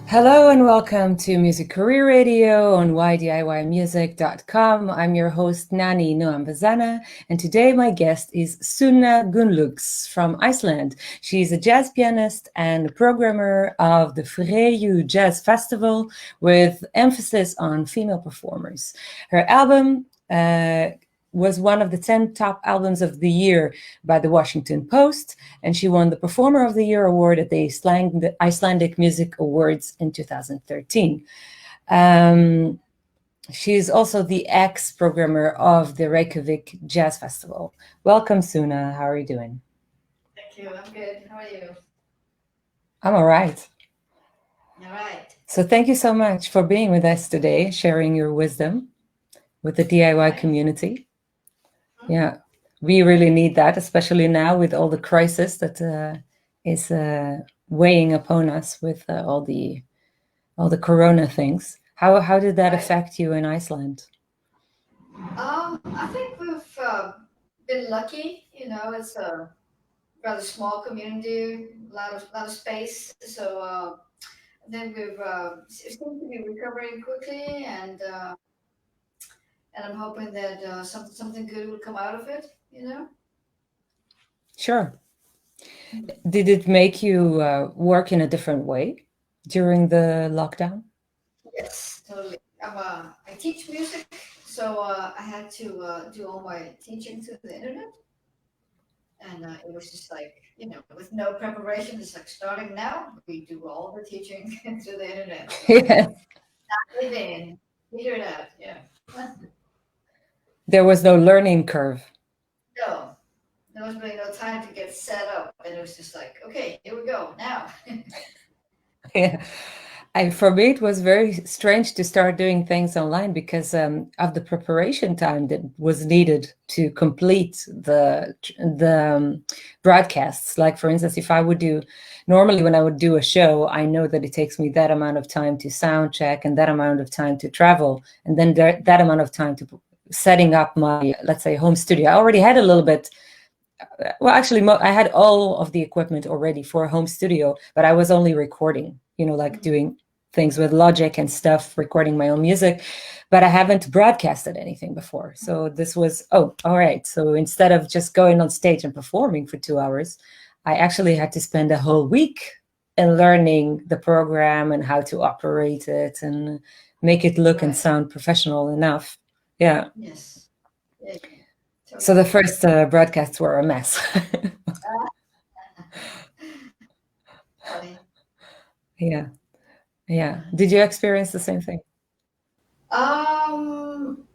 Hello and welcome to Music Career Radio on ydiymusic.com. I'm your host Nani Noambazana, and today my guest is Sunna Gunnlaugs from Iceland. She's a jazz pianist and programmer of the Freyjujazz Festival with emphasis on female performers. Her album was one of the 10 top albums of the year by the Washington Post, and she won the Performer of the Year award at the Icelandic Music Awards in 2013. She's also the ex-programmer of the Reykjavik Jazz Festival. Welcome, Sunna. How are you doing? Thank you. I'm good. How are you? I'm all right. All right. So thank you so much for being with us today, sharing your wisdom with the DIY community. Yeah, we really need that, especially now with all the crisis that is weighing upon us with all the Corona things. How did that affect you in Iceland? I think we've been lucky. It's a rather small community, a lot of space. So I think we've seem to be recovering quickly, and I'm hoping that something good will come out of it. Sure. Did it make you work in a different way during the lockdown? Yes, totally. I teach music, so I had to do all my teaching through the internet. And it was just like, with no preparation, it's like starting now, we do all the teaching through the internet. So Yes. dive in, figure it out. Yeah. There was no learning curve. No, there was really no time to get set up. And it was just like, okay, here we go now. Yeah. For me, it was very strange to start doing things online because of the preparation time that was needed to complete the broadcasts. Like, for instance, if I would normally when I would do a show, I know that it takes me that amount of time to sound check and that amount of time to travel, and then that amount of time to setting up my, let's say, home studio. I already had a little bit. Well, actually, I had all of the equipment already for a home studio, but I was only recording, like doing things with Logic and stuff, recording my own music, but I haven't broadcasted anything before. So this was, all right. So instead of just going on stage and performing for 2 hours, I actually had to spend a whole week in learning the program and how to operate it and make it look and sound professional enough. Yeah. Yes. Yeah. So the first broadcasts were a mess. Funny. Yeah. Yeah. Did you experience the same thing? No.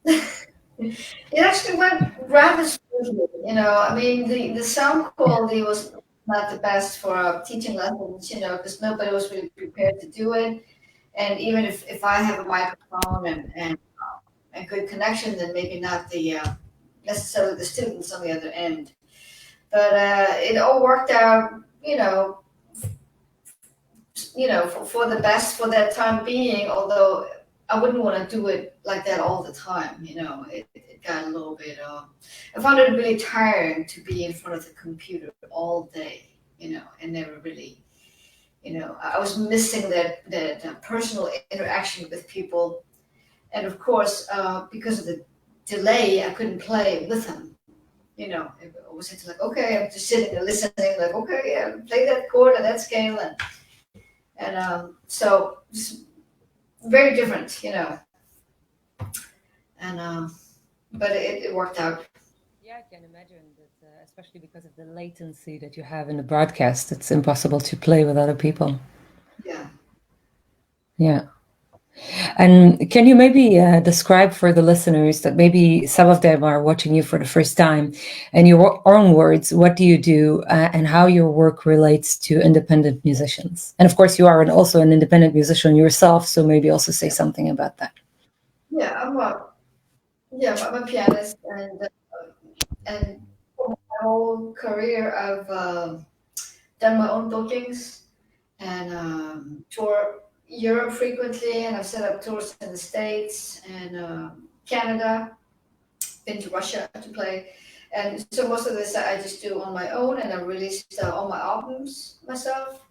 It actually went rather smoothly. I mean, the sound quality was not the best for teaching lessons, because nobody was really prepared to do it. And even if I have a microphone and a good connection, then maybe not the necessarily the students on the other end. But it all worked out, for the best for that time being. Although I wouldn't want to do it like that all the time. It got a little bit. I found it really tiring to be in front of the computer all day. And never really. I was missing that personal interaction with people, and of course, because of the delay, I couldn't play with them. It was like, okay, I'm just sitting and listening, like, okay, yeah, play that chord and that scale, and so it's very different, and but it worked out. Yeah, I can imagine that, especially because of the latency that you have in the broadcast, it's impossible to play with other people. Yeah. Yeah. And can you maybe describe for the listeners that maybe some of them are watching you for the first time, in your own words, what do you do and how your work relates to independent musicians? And of course, you are also an independent musician yourself, so maybe also say something about that. Yeah, I'm a pianist, and for my whole career, I've done my own bookings and tour Europe frequently, and I've set up tours in the States and Canada. Been to Russia to play, and so most of this I just do on my own, and I released all my albums myself.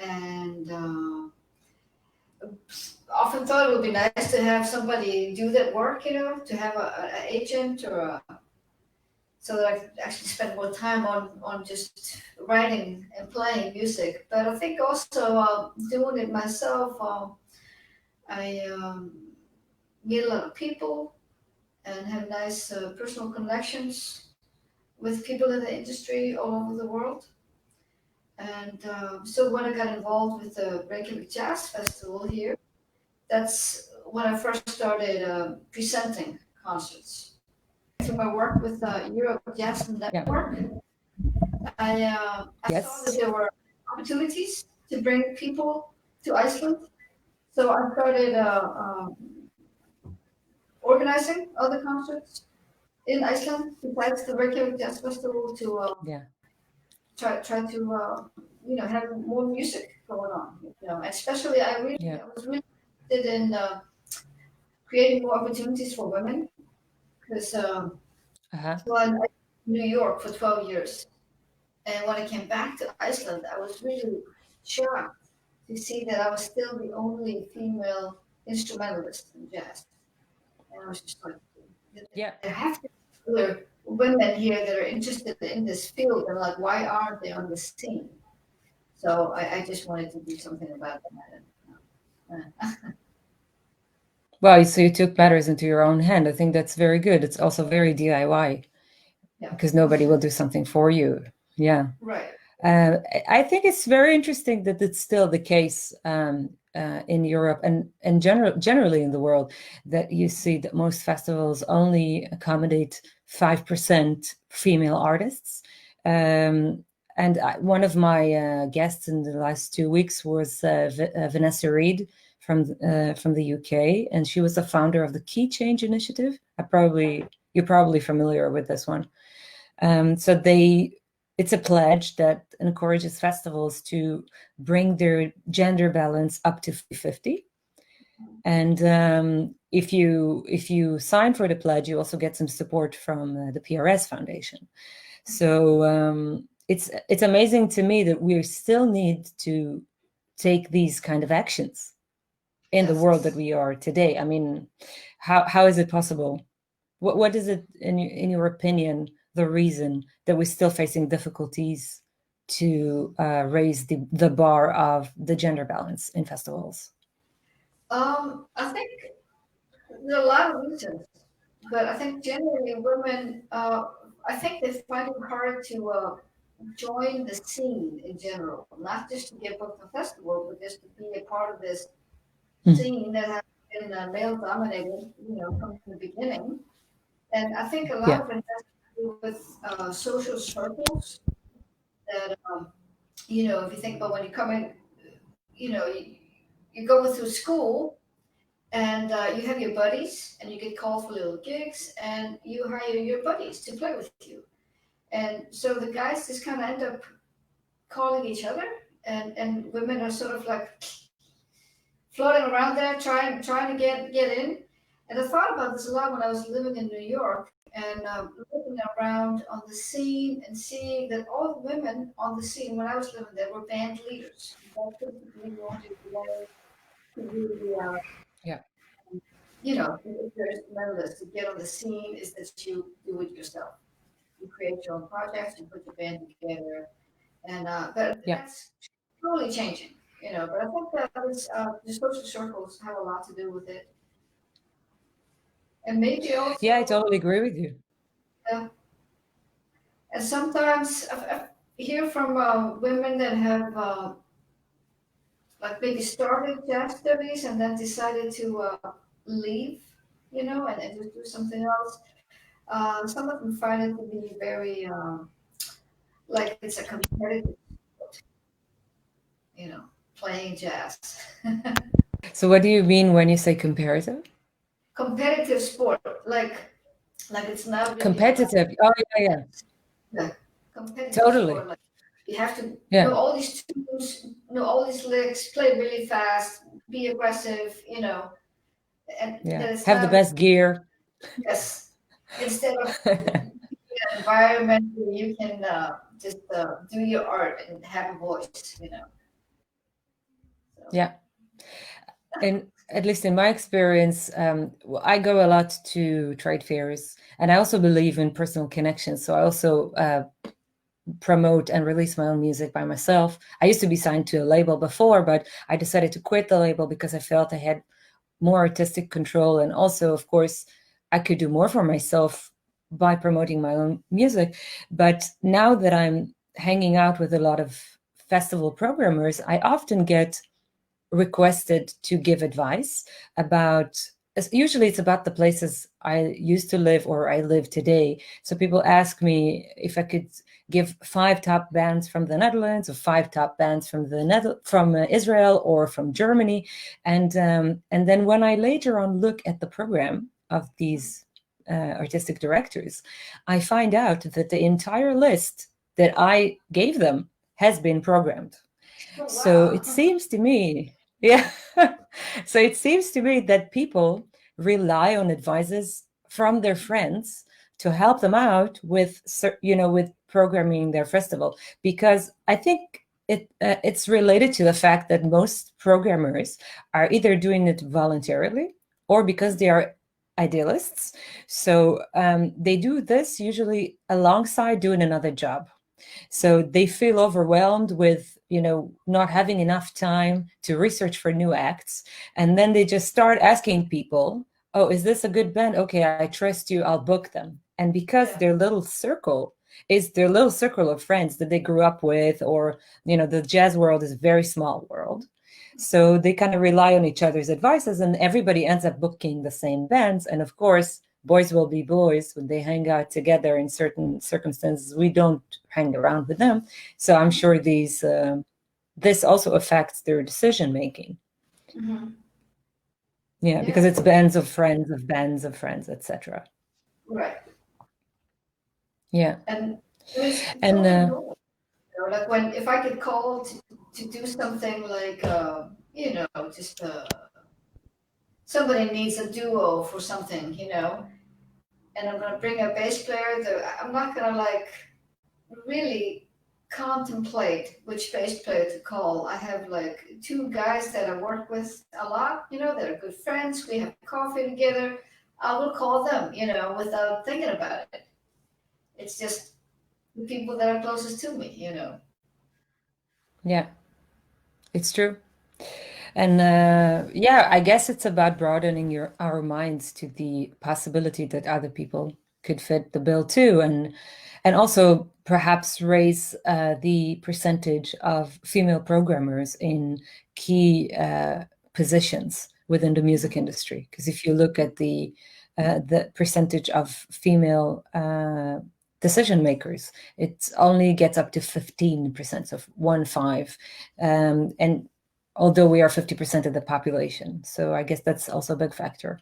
and often thought it would be nice to have somebody do that work, to have an agent or so that I could actually spend more time on just writing and playing music. But I think also doing it myself, I meet a lot of people and have nice personal connections with people in the industry all over the world. And so when I got involved with the Reykjavik Jazz Festival here, that's when I first started presenting concerts. Through my work with Europe Jazz Network, I saw that there were opportunities to bring people to Iceland. So I started organizing other concerts in Iceland besides the Reykjavik Jazz Festival to try to have more music going on. Especially I was really interested in creating more opportunities for women because well, I lived in New York for 12 years, and when I came back to Iceland, I was really shocked to see that I was still the only female instrumentalist in jazz. And I was just like, there have to be other women here that are interested in this field, and like, why aren't they on the scene? So I just wanted to do something about that. Well, so you took matters into your own hand. I think that's very good. It's also very DIY because nobody will do something for you. Yeah. Right. I think it's very interesting that it's still the case in Europe and generally in the world, that you see that most festivals only accommodate 5% female artists. And one of my guests in the last 2 weeks was Vanessa Reed from the UK, and she was the founder of the Key Change Initiative. You're probably familiar with this one. So it's a pledge that encourages festivals to bring their gender balance up to 50-50. And if you sign for the pledge, you also get some support from the PRS Foundation. So it's amazing to me that we still need to take these kind of actions in the world that we are today. I mean, how is it possible? What is it in your opinion the reason that we're still facing difficulties to raise the bar of the gender balance in festivals? I think there are a lot of reasons, but I think generally women, I think they find it hard to join the scene in general, not just to get booked a festival, but just to be a part of this scene that has been male dominated, from the beginning. And I think a lot of it has to do with social circles that, if you think about when you come in, you go through school and you have your buddies and you get called for little gigs and you hire your buddies to play with you. And so the guys just kind of end up calling each other, and women are sort of like floating around there trying to get in. And I thought about this a lot when I was living in New York and looking around on the scene and seeing that all the women on the scene when I was living there were band leaders. That's typically wanted to really, if you're instrumentalist, to get on the scene is that you do it yourself. You create your own projects, you put your band together, and but that's slowly changing, But I think that the social circles have a lot to do with it, and maybe also. Yeah, I totally agree with you. Yeah, and sometimes I hear from women that have like maybe started jazz studies and then decided to leave, and just do something else. Some of them find it to be very like it's a competitive sport, playing jazz. So what do you mean when you say comparative? Competitive sport, like it's not really competitive. Oh yeah. Competitive Totally. sport. Like you have to know all these tunes, know all these licks, play really fast, be aggressive, and have the best gear. Yes, instead of an environment where you can just do your art and have a voice, Yeah. And at least in my experience, I go a lot to trade fairs, and I also believe in personal connections. So I also promote and release my own music by myself. I used to be signed to a label before, but I decided to quit the label because I felt I had more artistic control, and also, of course, I could do more for myself by promoting my own music. But now that I'm hanging out with a lot of festival programmers, I often get requested to give advice about, usually it's about the places I used to live or I live today. So people ask me if I could give 5 top bands from the Netherlands, or 5 top bands from Israel or from Germany, and then when I later on look at the program of these artistic directors, I find out that the entire list that I gave them has been programmed. Oh, So wow. it seems to me, yeah. So it seems to me that people rely on advices from their friends to help them out with, with programming their festival, because I think it's related to the fact that most programmers are either doing it voluntarily or because they are idealists. So they do this usually alongside doing another job. So they feel overwhelmed with, not having enough time to research for new acts. And then they just start asking people, oh, is this a good band? Okay, I trust you, I'll book them. And because their little circle is their little circle of friends that they grew up with, or, the jazz world is a very small world. So they kind of rely on each other's advices, and everybody ends up booking the same bands. And of course, boys will be boys when they hang out together in certain circumstances. We don't hang around with them. So I'm sure this also affects their decision making. Mm-hmm. Yeah, because it's bands of friends of bands of friends, etc. Right. Yeah. And it's And totally normal. Like if I get called to do something like, just somebody needs a duo for something, and I'm gonna bring a bass player. I'm not gonna like really contemplate which bass player to call. I have like 2 guys that I work with a lot, that are good friends. We have coffee together. I will call them, without thinking about it. It's just the people that are closest to me. yeah, it's true. And I guess it's about broadening our minds to the possibility that other people could fit the bill too, and also perhaps raise the percentage of female programmers in key positions within the music industry. Because if you look at the percentage of female decision makers, it only gets up to 15%, of 1/5, and although we are 50% of the population. So I guess that's also a big factor.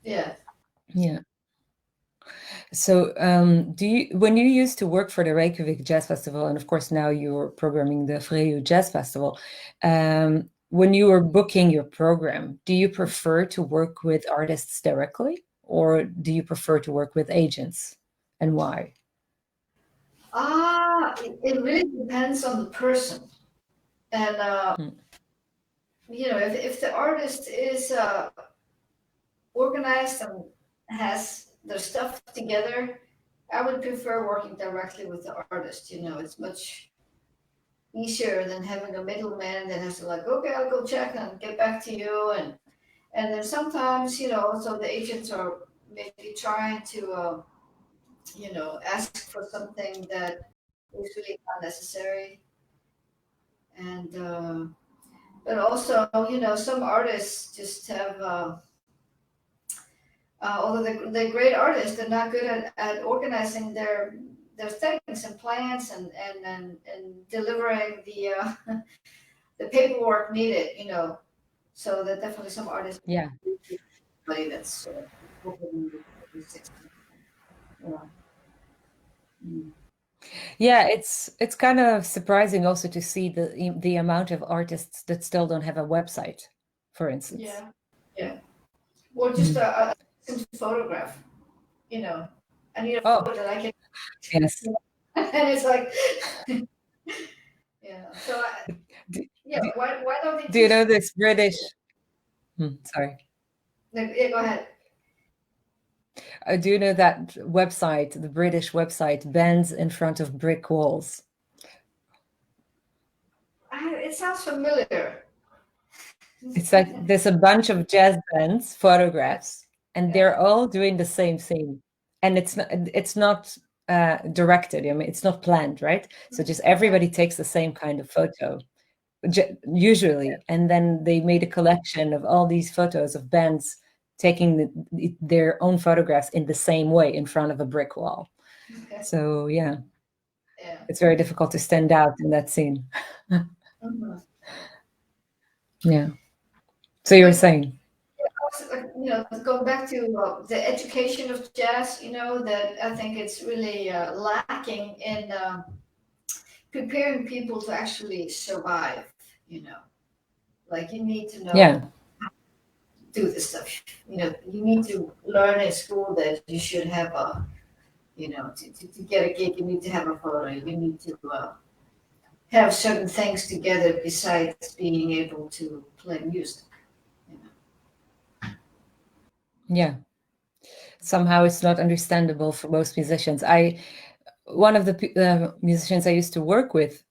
Yeah. Yeah. So when you used to work for the Reykjavik Jazz Festival, and of course now you're programming the Freyjujazz Festival, when you were booking your program, do you prefer to work with artists directly, or do you prefer to work with agents, and why? It really depends on the person. And, Hmm. if the artist is organized and has their stuff together, I would prefer working directly with the artist. It's much easier than having a middleman that has to like, okay, I'll go check and get back to you. And then sometimes, so the agents are maybe trying to, ask for something that is really not necessary. And, but also, some artists just have, although they're great artists, they're not good at organizing their things and plans and delivering the the paperwork needed. So there are definitely some artists. Yeah. That's open with 60. Yeah. Mm. Yeah, it's kind of surprising also to see the amount of artists that still don't have a website, for instance. Yeah. Yeah. Or just a photograph. I need a Oh, photo that I can, yes. and it's like, yeah. So Yeah, why don't they Do you teach? know this British? Sorry. Yeah, go ahead. Do you know that website, the British website, Bands in Front of Brick Walls? It sounds familiar. It's like there's a bunch of jazz bands photographs, and they're all doing the same thing, and it's not directed. I mean, it's not planned, right? So just everybody takes the same kind of photo, usually, and then they made a collection of all these photos of bands taking their own photographs in the same way in front of a brick wall. Okay. So yeah, Yeah. it's very difficult to stand out in that scene. Yeah. So you were saying? You know, going back to the education of jazz, you know, that I think it's really lacking in preparing people to actually survive, you know. Like you need to know Yeah. do this stuff. You know, you need to learn in school that you should have a, you know, to get a gig, you need to have a photo. You need to have certain things together besides being able to play music. You know? Yeah. Somehow it's not understandable for most musicians. One of the musicians I used to work with,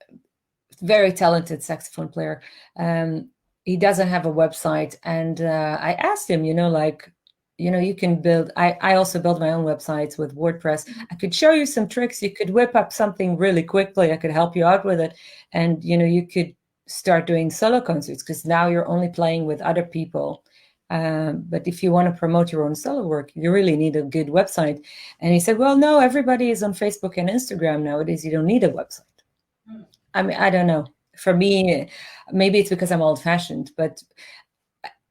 very talented saxophone player, he doesn't have a website, and I asked him, you can build. I also build my own websites with WordPress. I could show you some tricks. You could whip up something really quickly. I could help you out with it, and you could start doing solo concerts, because now you're only playing with other people. But if you want to promote your own solo work, you really need a good website. And he said, well, no, everybody is on Facebook and Instagram nowadays. You don't need a website. I mean, I don't know. For me, maybe it's because I'm old-fashioned, but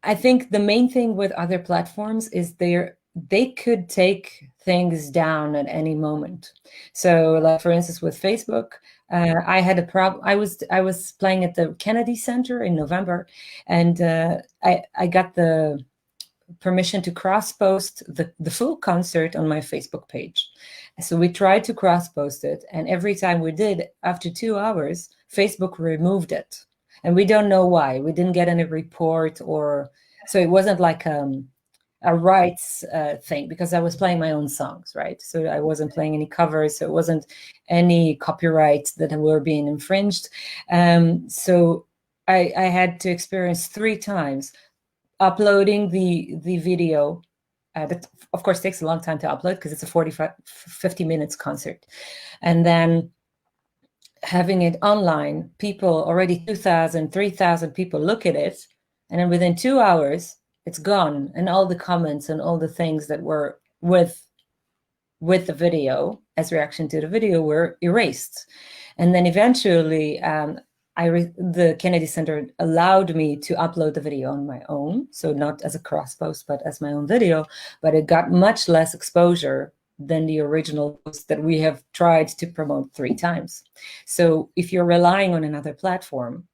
I think the main thing with other platforms is they could take things down at any moment. So, like for instance, with Facebook, I had a problem. I was playing at the Kennedy Center in November, and I got the permission to cross-post the full concert on my Facebook page. So we tried to cross-post it, and every time we did, after 2 hours, Facebook removed it. And we don't know why. We didn't get any report, so it wasn't like a rights thing, because I was playing my own songs, right? So I wasn't playing any covers, so it wasn't any copyrights that were being infringed. So I had to experience 3 times uploading the video. That of course takes a long time to upload, because it's a 50 minutes concert, and then having it online, people already 2,000, 3,000 people look at it, and then within 2 hours it's gone, and all the comments and all the things that were with the video as reaction to the video were erased. And then eventually the Kennedy Center allowed me to upload the video on my own, so not as a cross post, but as my own video, but it got much less exposure than the original post that we have tried to promote 3 times. So if you're relying on another platform,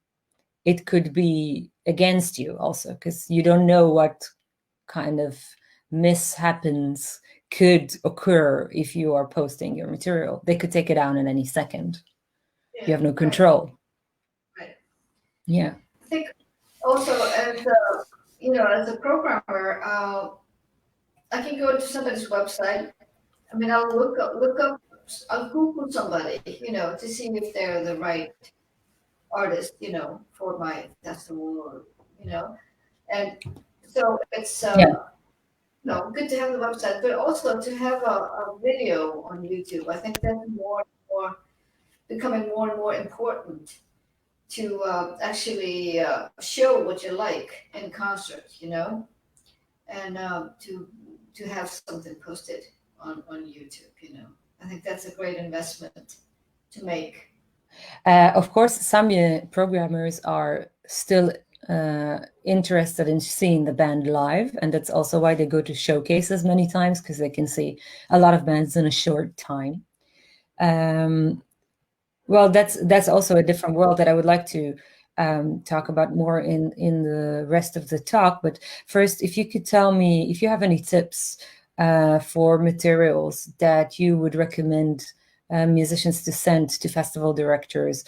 it could be against you also, because you don't know what kind of mishaps could occur if you are posting your material. They could take it down in any second. Yeah, you have no control. Right. Yeah. I think also as a programmer, I can go to somebody's website. I mean, I'll look up, I'll Google somebody, to see if they're the right artist, for my festival, or, and so it's good to have the website, but also to have a video on YouTube. I think that's becoming more and more important to actually show what you like in concert, and to have something posted on YouTube. I think that's a great investment to make. Of course, some programmers are still interested in seeing the band live, and that's also why they go to showcases many times, because they can see a lot of bands in a short time. Well, that's also a different world that I would like to talk about more in the rest of the talk. But first, if you could tell me if you have any tips for materials that you would recommend musicians to send to festival directors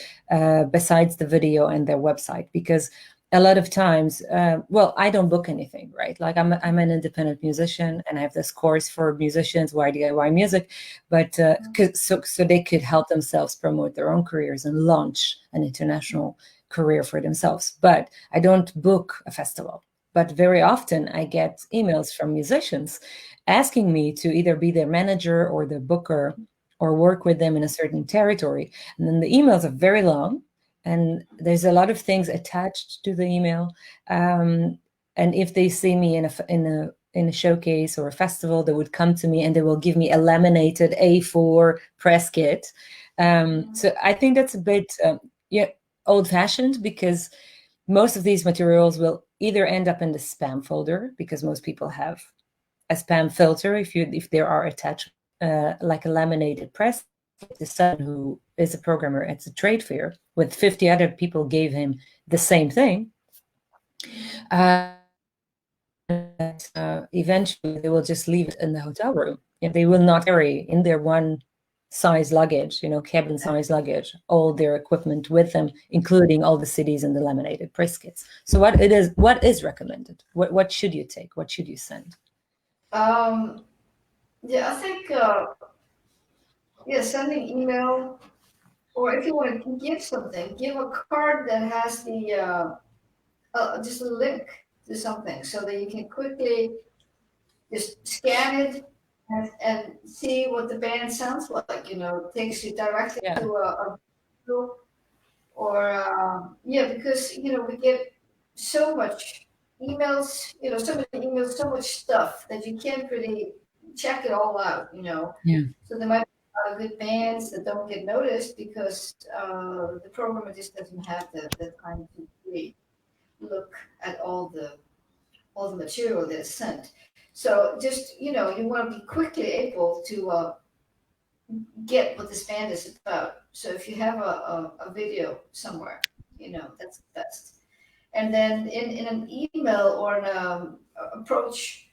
besides the video and their website, because a lot of times, well, I don't book anything, right? Like I'm an independent musician, and I have this course for musicians, why DIY music, but so they could help themselves promote their own careers and launch an international career for themselves. But I don't book a festival. But very often I get emails from musicians asking me to either be their manager or the booker or work with them in a certain territory. And then the emails are very long, and there's a lot of things attached to the email. And if they see me in a showcase or a festival, they would come to me and they will give me a laminated A4 press kit. So I think that's a bit old-fashioned, because most of these materials will either end up in the spam folder, because most people have a spam filter if there are attached like a laminated press. The son, who is a programmer at the trade fair with 50 other people, gave him the same thing. Eventually they will just leave it in the hotel room. They will not carry in their one size luggage, cabin size luggage, all their equipment with them, including all the CDs and the laminated press kits. So what is recommended? What should you take? What should you send? Yeah, I think sending email, or if you want to give something, give a card that has the just a link to something, so that you can quickly just scan it and see what the band sounds like. It takes you directly to a video, or because we get so much emails, so many emails, so much stuff that you can't really check it all out. So there might be good bands that don't get noticed because the programmer just doesn't have the time to really look at all the material that's sent. So just you want to be quickly able to get what this band is about. So if you have a video somewhere, that's the best. And then in an email or an approach,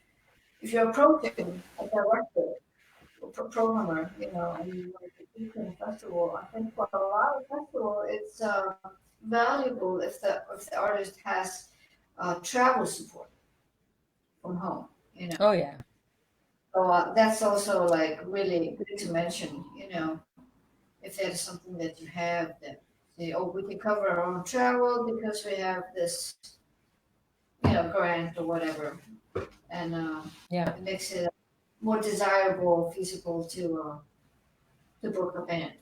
if you're approaching a director or programmer, and you want to do in a festival, I think for a lot of festivals, it's valuable if the artist has travel support from home. Oh yeah. So that's also like really good to mention. If there's something that you have that say, oh, we can cover our own travel because we have this, grant or whatever, and it makes it more desirable, feasible to book a band.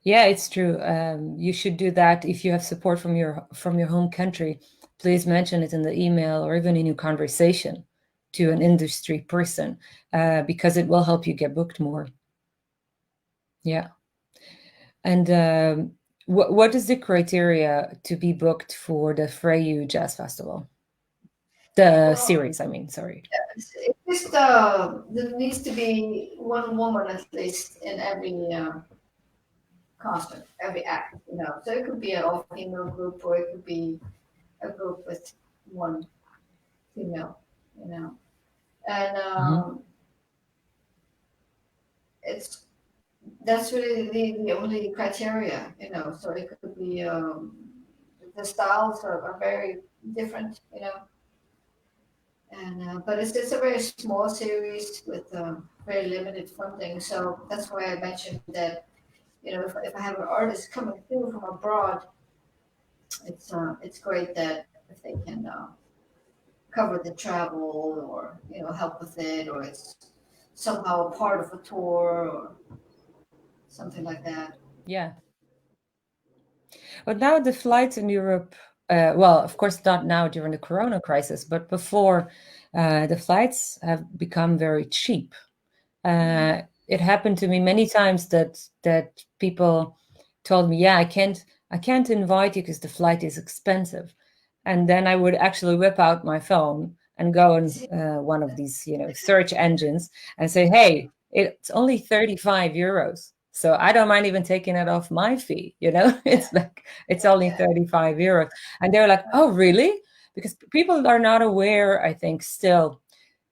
Yeah, it's true. You should do that if you have support from your home country. Please mention it in the email or even in your conversation to an industry person, because it will help you get booked more. Yeah. And what is the criteria to be booked for the Freyjujazz Festival? The series, I mean, sorry. It's just there needs to be one woman at least in every concert, every act. So it could be an all-female group, or it could be a group with one female. And that's really the only criteria. So it could be the styles are very different. And but it's a very small series with very limited funding. So that's why I mentioned that if I have an artist coming through from abroad, it's great that if they can cover the travel, or help with it, or it's somehow a part of a tour or something like that. Yeah. But now the flights in Europe, well, of course not now during the Corona crisis, but before, the flights have become very cheap. It happened to me many times that people told me, yeah, I can't invite you because the flight is expensive. And then I would actually whip out my phone and go on one of these, search engines and say, hey, it's only 35 euros. So I don't mind even taking it off my fee, It's like, it's only 35 euros. And they're like, oh, really? Because people are not aware, I think, still,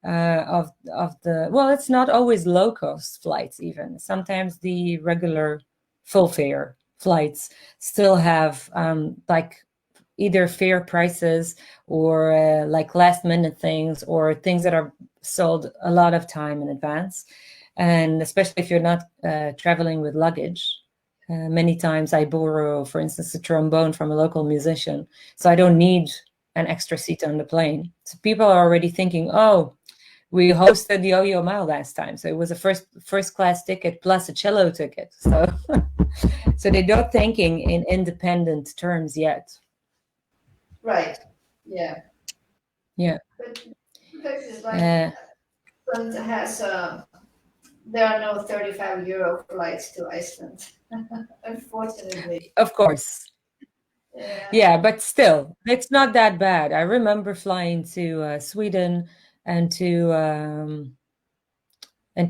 of the, well, it's not always low cost flights. Even sometimes the regular full fare flights still have like either fair prices or like last minute things, or things that are sold a lot of time in advance. And especially if you're not traveling with luggage. Many times I borrow, for instance, a trombone from a local musician, so I don't need an extra seat on the plane. So people are already thinking, oh, we hosted the Yo-Yo Mile last time, so it was a first class ticket plus a cello ticket. So so they're not thinking in independent terms yet. Right. Yeah. Yeah. But places like Iceland has there are no 35 euro flights to Iceland, unfortunately. Of course. Yeah. Yeah, but still, it's not that bad. I remember flying to Sweden and to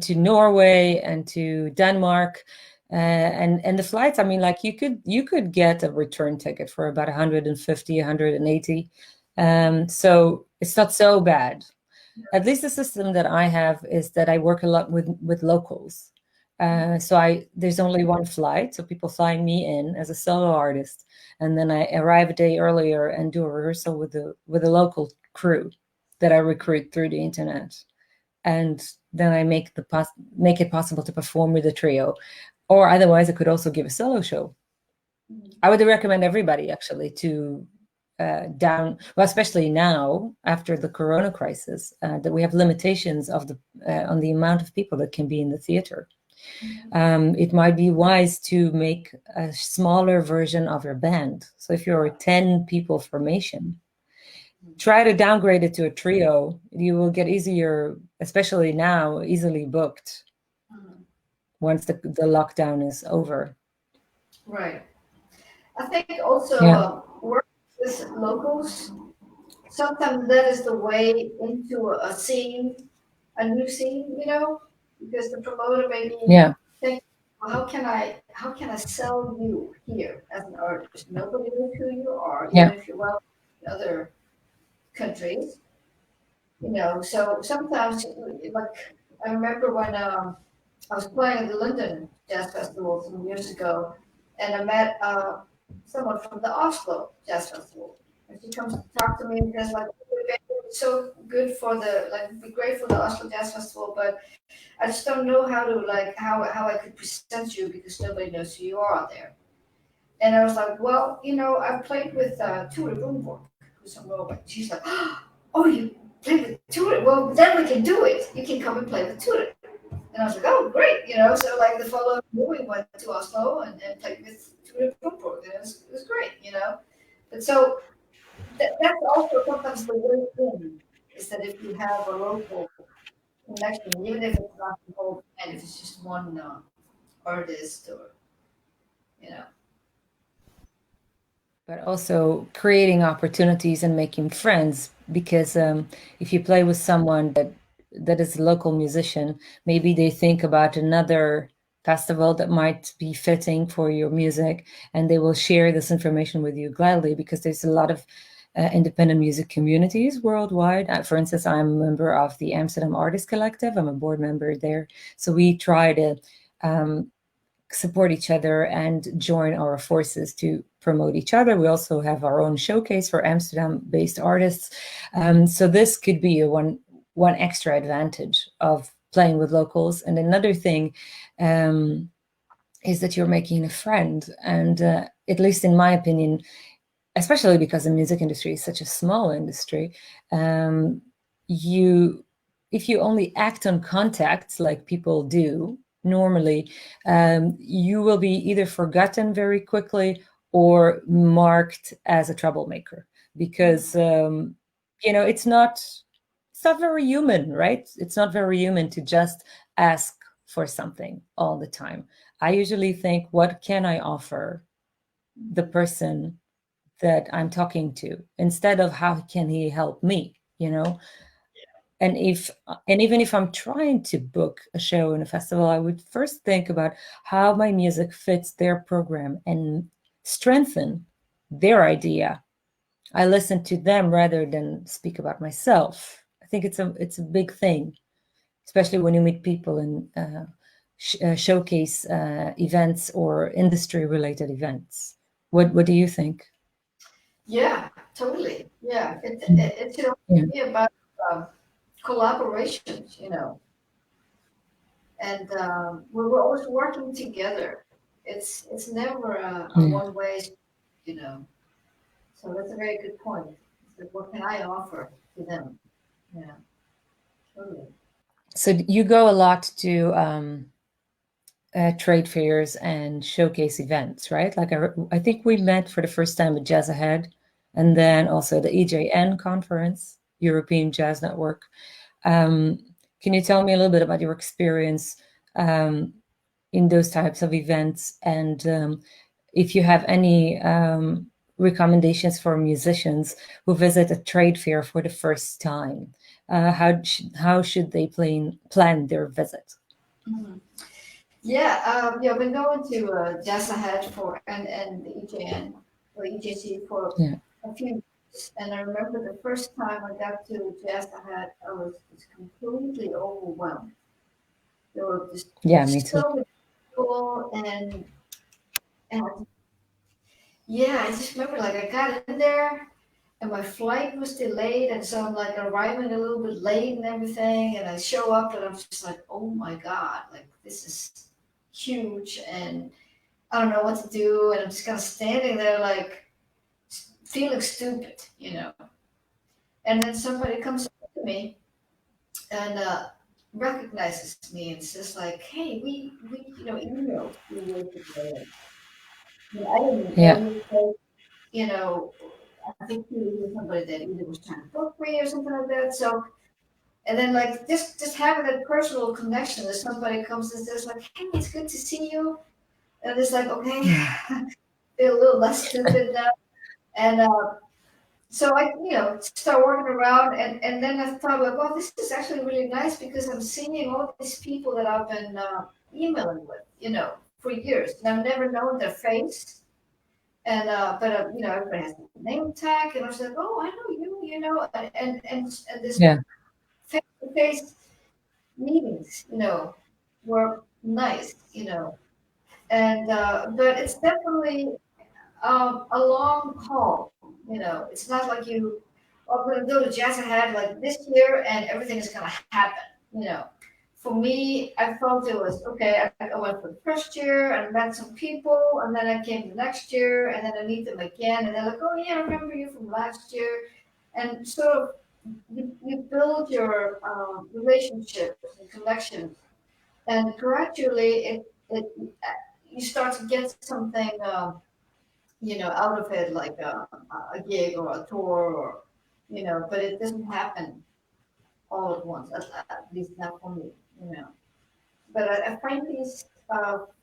Norway and to Denmark, and the flights. I mean, like you could get a return ticket for about 150, 180. So it's not so bad. At least the system that I have is that I work a lot with locals. So there's only one flight, so people flying me in as a solo artist, and then I arrive a day earlier and do a rehearsal with a local crew that I recruit through the internet, and then I make it possible to perform with a trio, or otherwise I could also give a solo show. I would recommend everybody actually to well, especially now after the Corona crisis, that we have limitations of on the amount of people that can be in the theater. It might be wise to make a smaller version of your band. So if you're a 10 people formation, try to downgrade it to a trio. You will get easier, especially now, easily booked once the lockdown is over. Right. I think also work with locals. Sometimes that is the way into a scene, a new scene, because the promoter maybe think, well, how can I sell you here as an artist? Nobody knows who you are, even if you're well in other countries. So sometimes, like I remember when I was playing at the London Jazz Festival some years ago, and I met someone from the Oslo Jazz Festival, and she comes to talk to me and says like, "It's so good for it'd be great for the Oslo Jazz Festival, but I just don't know how to how I could present you because nobody knows who you are out there." And I was like, "Well, I've played with Ture Brunborg, who's from Norway." She's like, "Oh, you play with Ture? Well, then we can do it. You can come and play with Ture." And I was like, "Oh, great!" So like the following year we went to Oslo and played with Ture Brunborg, and it was great, But so that's also sometimes the way in is that if you have a local connection, even if it's not the whole band, if it's just one artist or you know. But also creating opportunities and making friends, because if you play with someone that is a local musician, maybe they think about another festival that might be fitting for your music, and they will share this information with you gladly, because there's a lot of independent music communities worldwide. For instance, I'm a member of the Amsterdam Artist Collective. I'm a board member there. So we try to support each other and join our forces to promote each other. We also have our own showcase for Amsterdam-based artists. So this could be one extra advantage of playing with locals. And another thing is that you're making a friend. And at least in my opinion, especially because the music industry is such a small industry, if you only act on contacts like people do normally, you will be either forgotten very quickly or marked as a troublemaker, because it's not very human, right? It's not very human to just ask for something all the time. I usually think, what can I offer the person that I'm talking to, instead of how can he help me, And even if I'm trying to book a show in a festival, I would first think about how my music fits their program and strengthen their idea. I listen to them rather than speak about myself. I think it's a big thing, especially when you meet people in showcase events or industry-related events. What do you think? Yeah, totally. Yeah, it should Yeah. also be about collaborations, and we're always working together. It's never a Yeah. one way, you know. So that's a very good point. It's like, what can I offer to them? Yeah, totally. So you go a lot to trade fairs and showcase events, right? Like I think we met for the first time at Jazz Ahead, and then also the EJN conference, European Jazz Network. Um, can you tell me a little bit about your experience in those types of events, and if you have any recommendations for musicians who visit a trade fair for the first time? How should they plan their visit? Mhm. Yeah, I've been going to Jazz Ahead for and the EJN or EJC for Yeah, a few years, and I remember the first time I got to Jazz Ahead, I was just completely overwhelmed. There were just yeah, me too. so many people, and yeah, I just remember like I got in there and my flight was delayed, and so I'm like arriving a little bit late and everything, and I show up and I'm just like, oh my God, like this is huge, and I don't know what to do, and I'm just kind of standing there like feeling stupid, And then somebody comes up to me and recognizes me and says like, hey, we emailed a few years ago. I didn't know Yeah, you, so, you know, I think he was somebody that either was trying to book me or something like that. So, and then like just having that personal connection that somebody comes and says like, hey, it's good to see you. And it's like, okay, yeah, feel a little less stupid now. And so I, start working around, and then I thought, like, well, this is actually really nice because I'm seeing all these people that I've been emailing with, for years, and I've never known their face. And but everybody has a name tag, and I was like, oh, I know you, and this yeah, face-to-face meetings, were nice, and but it's definitely a long haul. It's not like I'm going to go to Jazz Ahead like this year and everything is going to happen. You know, for me, I felt it was okay. I went for the first year and met some people, and then I came the next year, and then I meet them again, and they're like, "Oh yeah, I remember you from last year," and sort of you build your relationships and connections, and gradually it you start to get something. Out of it like a gig or a tour or, but it doesn't happen all at once, at least not for me, But I find these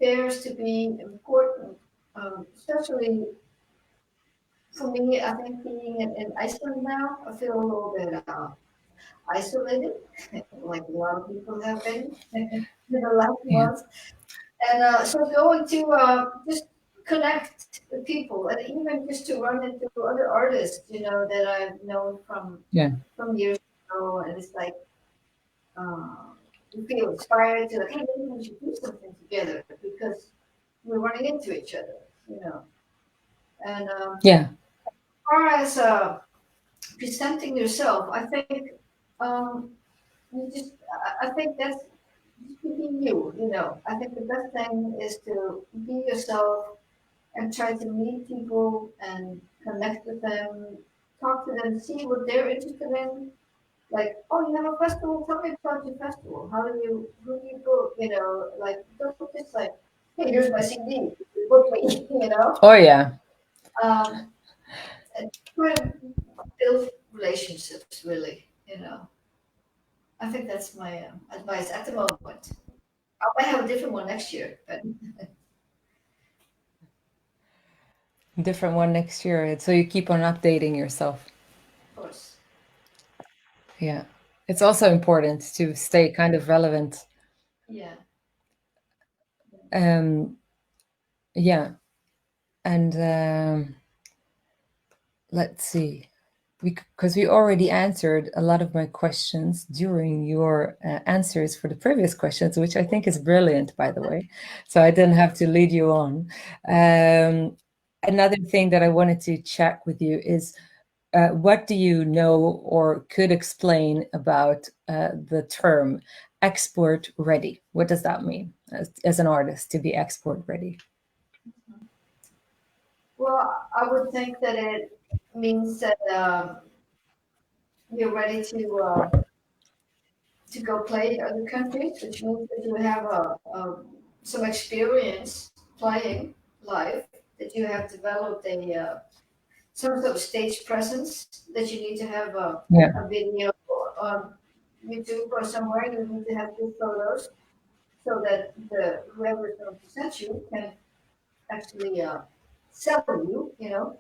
fairs to be important, especially for me. I think being in Iceland now, I feel a little bit isolated, like a lot of people have been in the last yeah, months. And so going to just connect with people, and even just to run into other artists, that I've known yeah, from years ago, and it's like uh, you feel inspired to like, hey, maybe we should do something together because we're running into each other, you know. And yeah, as far as presenting yourself, I think um, I think that's just being you, I think the best thing is to be yourself and try to meet people and connect with them, talk to them, see what they're interested in. Like, oh, you have a festival? Tell me about your festival. Who do you book? Like, don't just like, hey, here's my CD. Book me, oh yeah, and try to build relationships, really, I think that's my advice at the moment. I might have a different one next year, but of different one next year. So you keep on updating yourself. course. Yeah, it's also important to stay kind of relevant. Yeah. um yeah, and let's see, because we already answered a lot of my questions during your answers for the previous questions, which I think is brilliant, by the way. So I didn't have to lead you on. Another thing that I wanted to check with you is what do you know or could explain about the term export ready? What does that mean as an artist to be export ready? Well, I would think that it means that you're ready to go play in other countries, which means that you have some experience playing live, that you have developed some sort of stage presence, that you need to have Yeah. a video on YouTube or somewhere. You need to have good photos so that whoever is going to present you can actually sell you,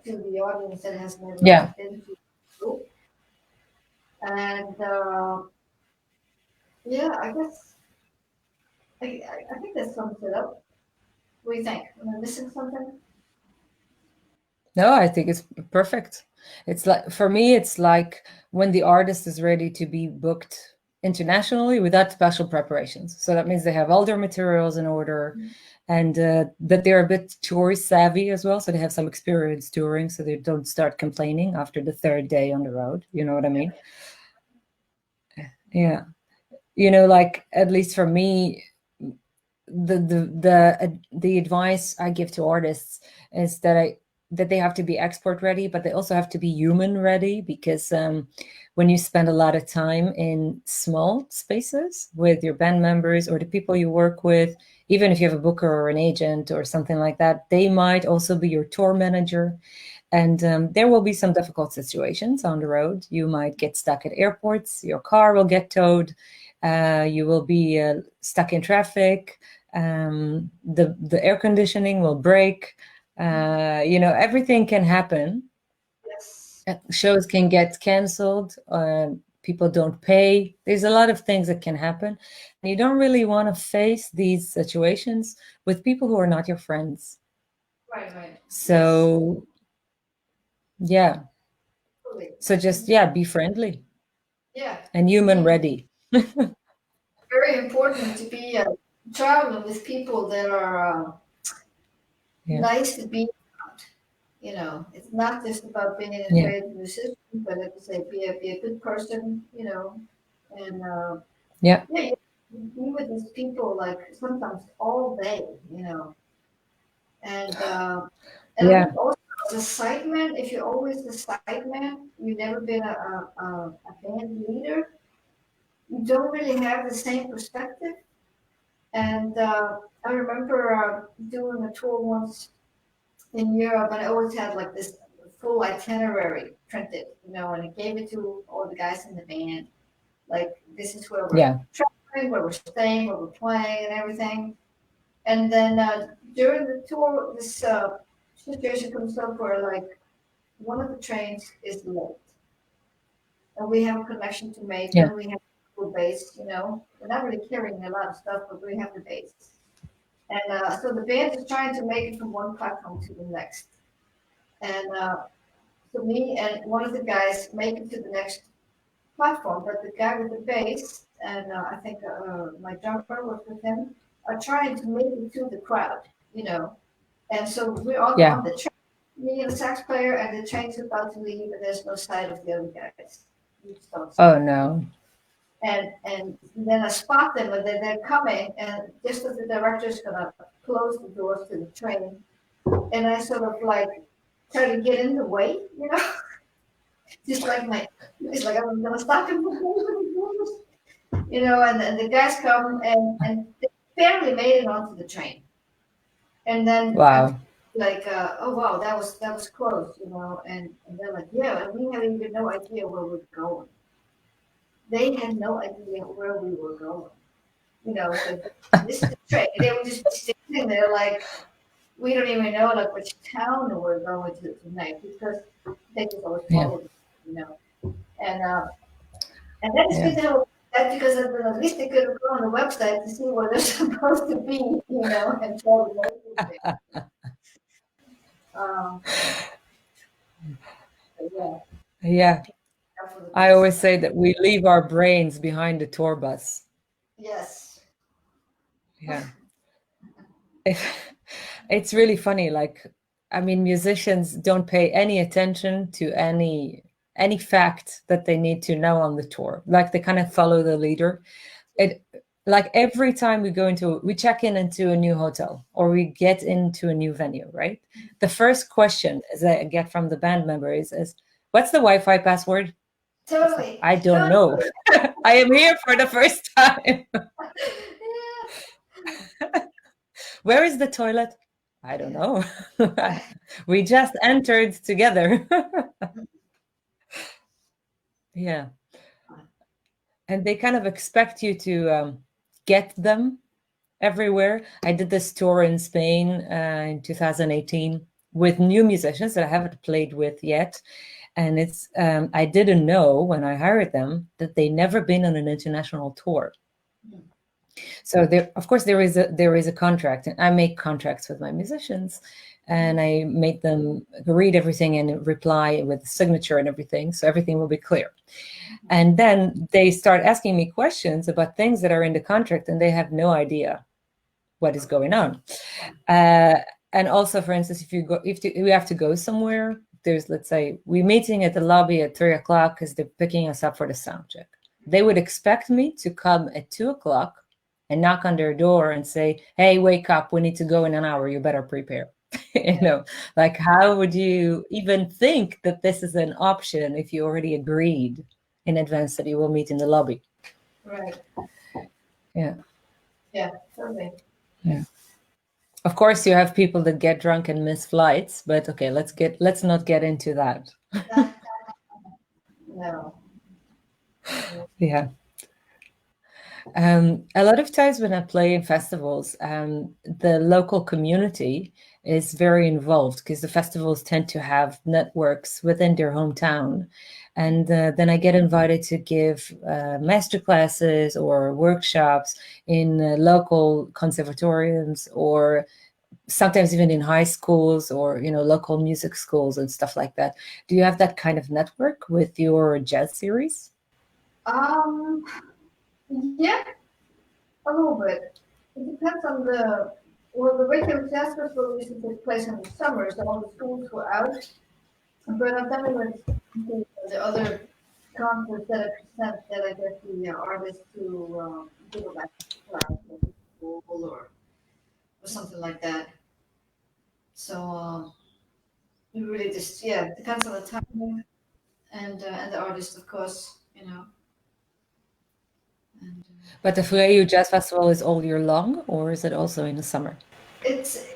to the audience that has never Yeah. been to you. And yeah, I guess I think that sums it up. What do you think? Am I missing something? No, I think it's perfect. It's like, for me, it's like when the artist is ready to be booked internationally without special preparations. So that means they have all their materials in order, and that they're a bit tour savvy as well. So they have some experience touring, so they don't start complaining after the third day on the road. You know what I mean? Yeah. Like, at least for me, the advice I give to artists is that they have to be export ready, but they also have to be human ready, because when you spend a lot of time in small spaces with your band members or the people you work with, even if you have a booker or an agent or something like that, they might also be your tour manager. And there will be some difficult situations on the road. You might get stuck at airports, your car will get towed, you will be stuck in traffic, the air conditioning will break, everything can happen. Yes. Shows can get canceled, people don't pay. There's a lot of things that can happen. And you don't really want to face these situations with people who are not your friends. Right. So, yeah. Totally. So just, be friendly Yeah. and human ready. Very important to be traveling with people that are Yeah. nice to be around. It's not just about being a Yeah. great musician, but like I say, be a good person, and Yeah. yeah, you be with these people like sometimes all day, and I Yeah. think also as a sideman, if you're always the sideman, you've never been a band leader, you don't really have the same perspective. And I remember doing a tour once in Europe, and I always had like this full itinerary printed, and I gave it to all the guys in the band. Like, this is where we're Yeah. traveling, where we're staying, where we're playing, and everything. And then during the tour, this situation comes up where like one of the trains is late, and we have a connection to make, Yeah. and we have a base. We're not really carrying a lot of stuff, but we have the base. And so the band is trying to make it from one platform to the next. And so me and one of the guys make it to the next platform, but the guy with the bass, and I think my drummer was with him, are trying to make it to the crowd. And so we're Yeah. on the train, me and the sax player, and the train's about to leave, and there's no sight of the other guys. We just don't see Oh them. no. And then I spot them, and they're coming, and just as the director's gonna close the doors to the train, and I sort of like try to get in the way, just like it's like I'm gonna stop him from closing the doors, and the guys come, and they barely made it onto the train, and then I'm Wow. like, oh wow, that was close, and they're like, yeah, and we have even no idea where we're going. They had no idea where we were going. So this is the trick. They would just be sitting there like, we don't even know like which town we're going to tonight, because they just always Yeah. follow us, And and that is Yeah. good to know that, because at least they could have gone on the website to see where they're supposed to be, and try to locate it. Um, but yeah. Yeah. I always say that we leave our brains behind the tour bus. Yes. Yeah. It's really funny. Like, I mean, musicians don't pay any attention to any fact that they need to know on the tour. Like, they kind of follow the leader. Like every time we check into a new hotel or we get into a new venue, right? The first question as I get from the band members is, what's the Wi-Fi password? Totally. I don't know. I am here for the first time. Where is the toilet? I don't know. We just entered together. Yeah. And they kind of expect you to get them everywhere. I did this tour in Spain in 2018 with new musicians that I haven't played with yet. And it's I didn't know when I hired them that they never been on an international tour. So there, of course, there is a contract, and I make contracts with my musicians, and I make them read everything and reply with the signature and everything, so everything will be clear. And then they start asking me questions about things that are in the contract, and they have no idea what is going on. And also, for instance, if we have to go somewhere, let's say we're meeting at the lobby at 3:00 because they're picking us up for the sound check. They would expect me to come at 2:00 and knock on their door and say, hey, wake up, we need to go in an hour, you better prepare. Like, how would you even think that this is an option if you already agreed in advance that you will meet in the lobby? Right. Yeah. Yeah, totally. Yeah. Of course, you have people that get drunk and miss flights, but okay, let's not get into that. No. Yeah. A lot of times when I play in festivals, the local community is very involved because the festivals tend to have networks within their hometown. And then I get invited to give master classes or workshops in local conservatoriums, or sometimes even in high schools, or local music schools and stuff like that. Do you have that kind of network with your jazz series? Yeah, a little bit. It depends on the Freyjujazz festival used to take place in the summer, so all the schools were out. But I've done it with the other concerts that I present, that I get the artists to do like class or something like that. So it really just depends on the timing and the artist, of course, And, But the Freyjujazz Festival is all year long, or is it also in the summer? it's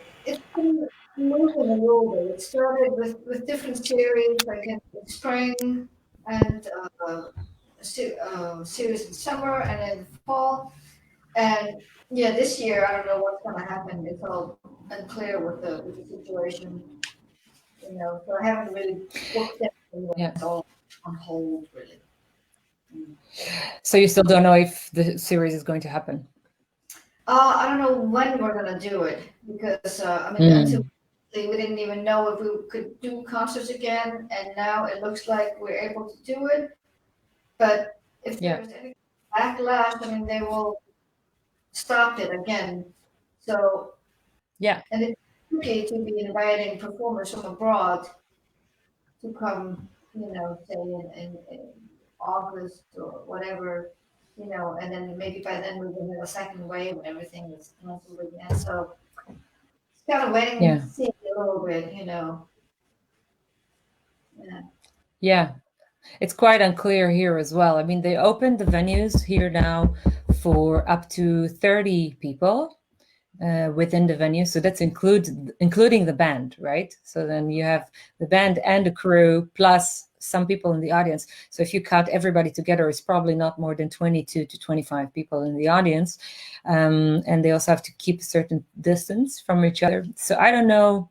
been moving a little bit. It started with different series, like in the spring, and series in summer and in fall. And yeah, this year I don't know what's going to happen. It's all unclear with the situation, So I haven't really booked it. Yeah. It's all on hold, really. So you still don't know if the series is going to happen? I don't know when we're gonna do it because until we didn't even know if we could do concerts again, and now it looks like we're able to do it. But if there's any backlash, they will stop it again. So and it's tricky to be inviting performers from abroad to come, say in August or whatever, and then maybe by then we will have a second wave and everything is canceled again. So it's kind of waiting and see a little bit, Yeah, it's quite unclear here as well. I mean, they opened the venues here now for up to 30 people within the venue. So that's including the band, right? So then you have the band and the crew plus some people in the audience. So if you count everybody together, it's probably not more than 22 to 25 people in the audience. And they also have to keep a certain distance from each other. So I don't know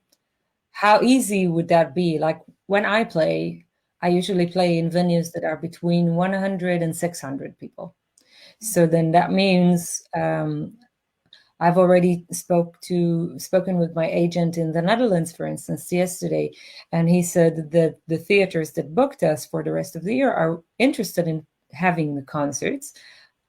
how easy would that be. Like when I play, I usually play in venues that are between 100 and 600 people. So then that means I've already spoken with my agent in the Netherlands, for instance, yesterday, and he said that the theaters that booked us for the rest of the year are interested in having the concerts.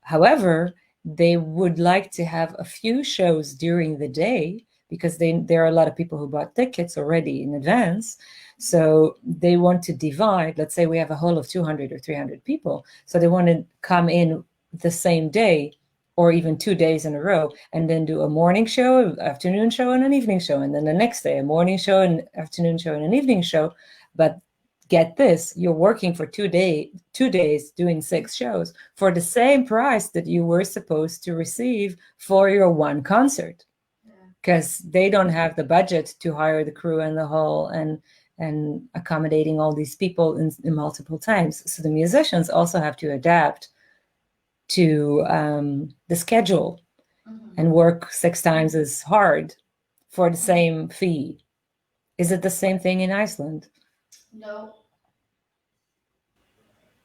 However, they would like to have a few shows during the day because there are a lot of people who bought tickets already in advance. So they want to divide. Let's say we have a hall of 200 or 300 people. So they want to come in the same day or even 2 days in a row, and then do a morning show, afternoon show, and an evening show. And then the next day, a morning show, an afternoon show, and an evening show. But get this, you're working for 2 days doing 6 shows for the same price that you were supposed to receive for your one concert. Because they don't have the budget to hire the crew and the hall and accommodating all these people in multiple times. So the musicians also have to adapt to the schedule and work 6 times as hard for the same fee. Is it the same thing in Iceland? No,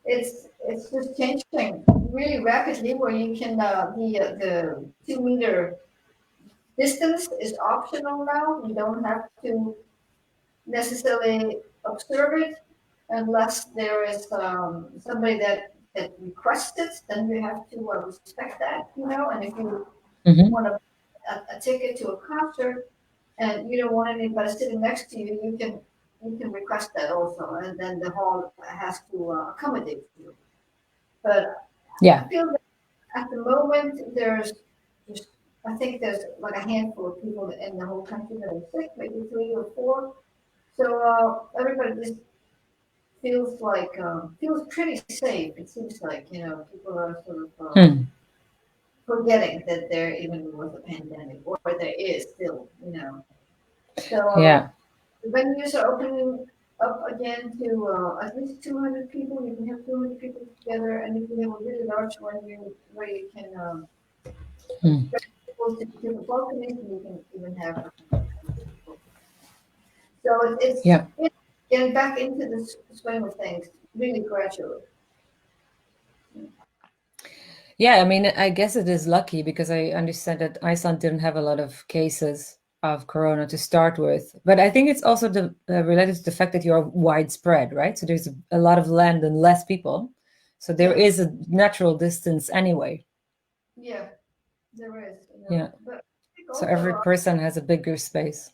it's just changing really rapidly. Where you can the 2 meter distance is optional now. You don't have to necessarily observe it unless there is somebody that requests it. Then you have to respect that, And if you want a ticket to a concert and you don't want anybody sitting next to you, you can request that also, and then the hall has to accommodate you. But Yeah. I feel that at the moment I think there's like a handful of people in the whole country that are sick, maybe 3 or 4. So everybody just feels pretty safe. It seems like people are sort of forgetting that there even was a pandemic, or there is still. So Yeah. the venues are opening up again to at least 200 people. You can have 200 people together, and if you have a really large one, where you can people to different balconies, and you can even have. So it's getting back into the swing of things really gradually. Yeah, I mean, I guess it is lucky because I understand that Iceland didn't have a lot of cases of corona to start with. But I think it's also related to the fact that you're widespread, right? So there's a lot of land and less people. So there is a natural distance anyway. Yeah, there is. Yeah. But so every person has a bigger space.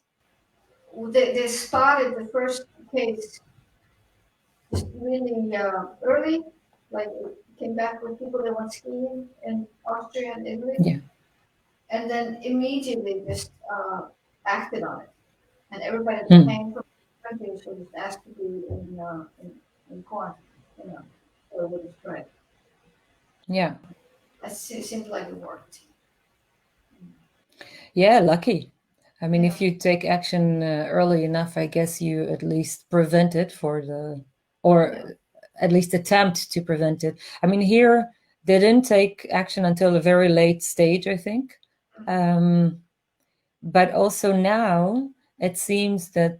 They spotted the first case really early, like came back with people that went skiing in Austria and Italy. Yeah. And then immediately just acted on it. And everybody that came from countries was just asked to be in quarantine, or with the spread. Yeah. It seemed like it worked. Yeah, lucky. I mean, if you take action early enough, I guess you at least prevent it or at least attempt to prevent it. I mean, here they didn't take action until a very late stage, I think. But also now it seems that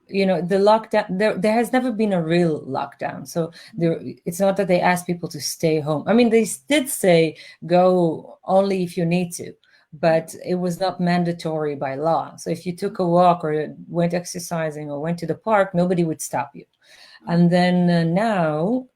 the lockdown, there has never been a real lockdown. So it's not that they asked people to stay home. I mean, they did say go only if you need to, but it was not mandatory by law. So if you took a walk or went exercising or went to the park, nobody would stop you. And then now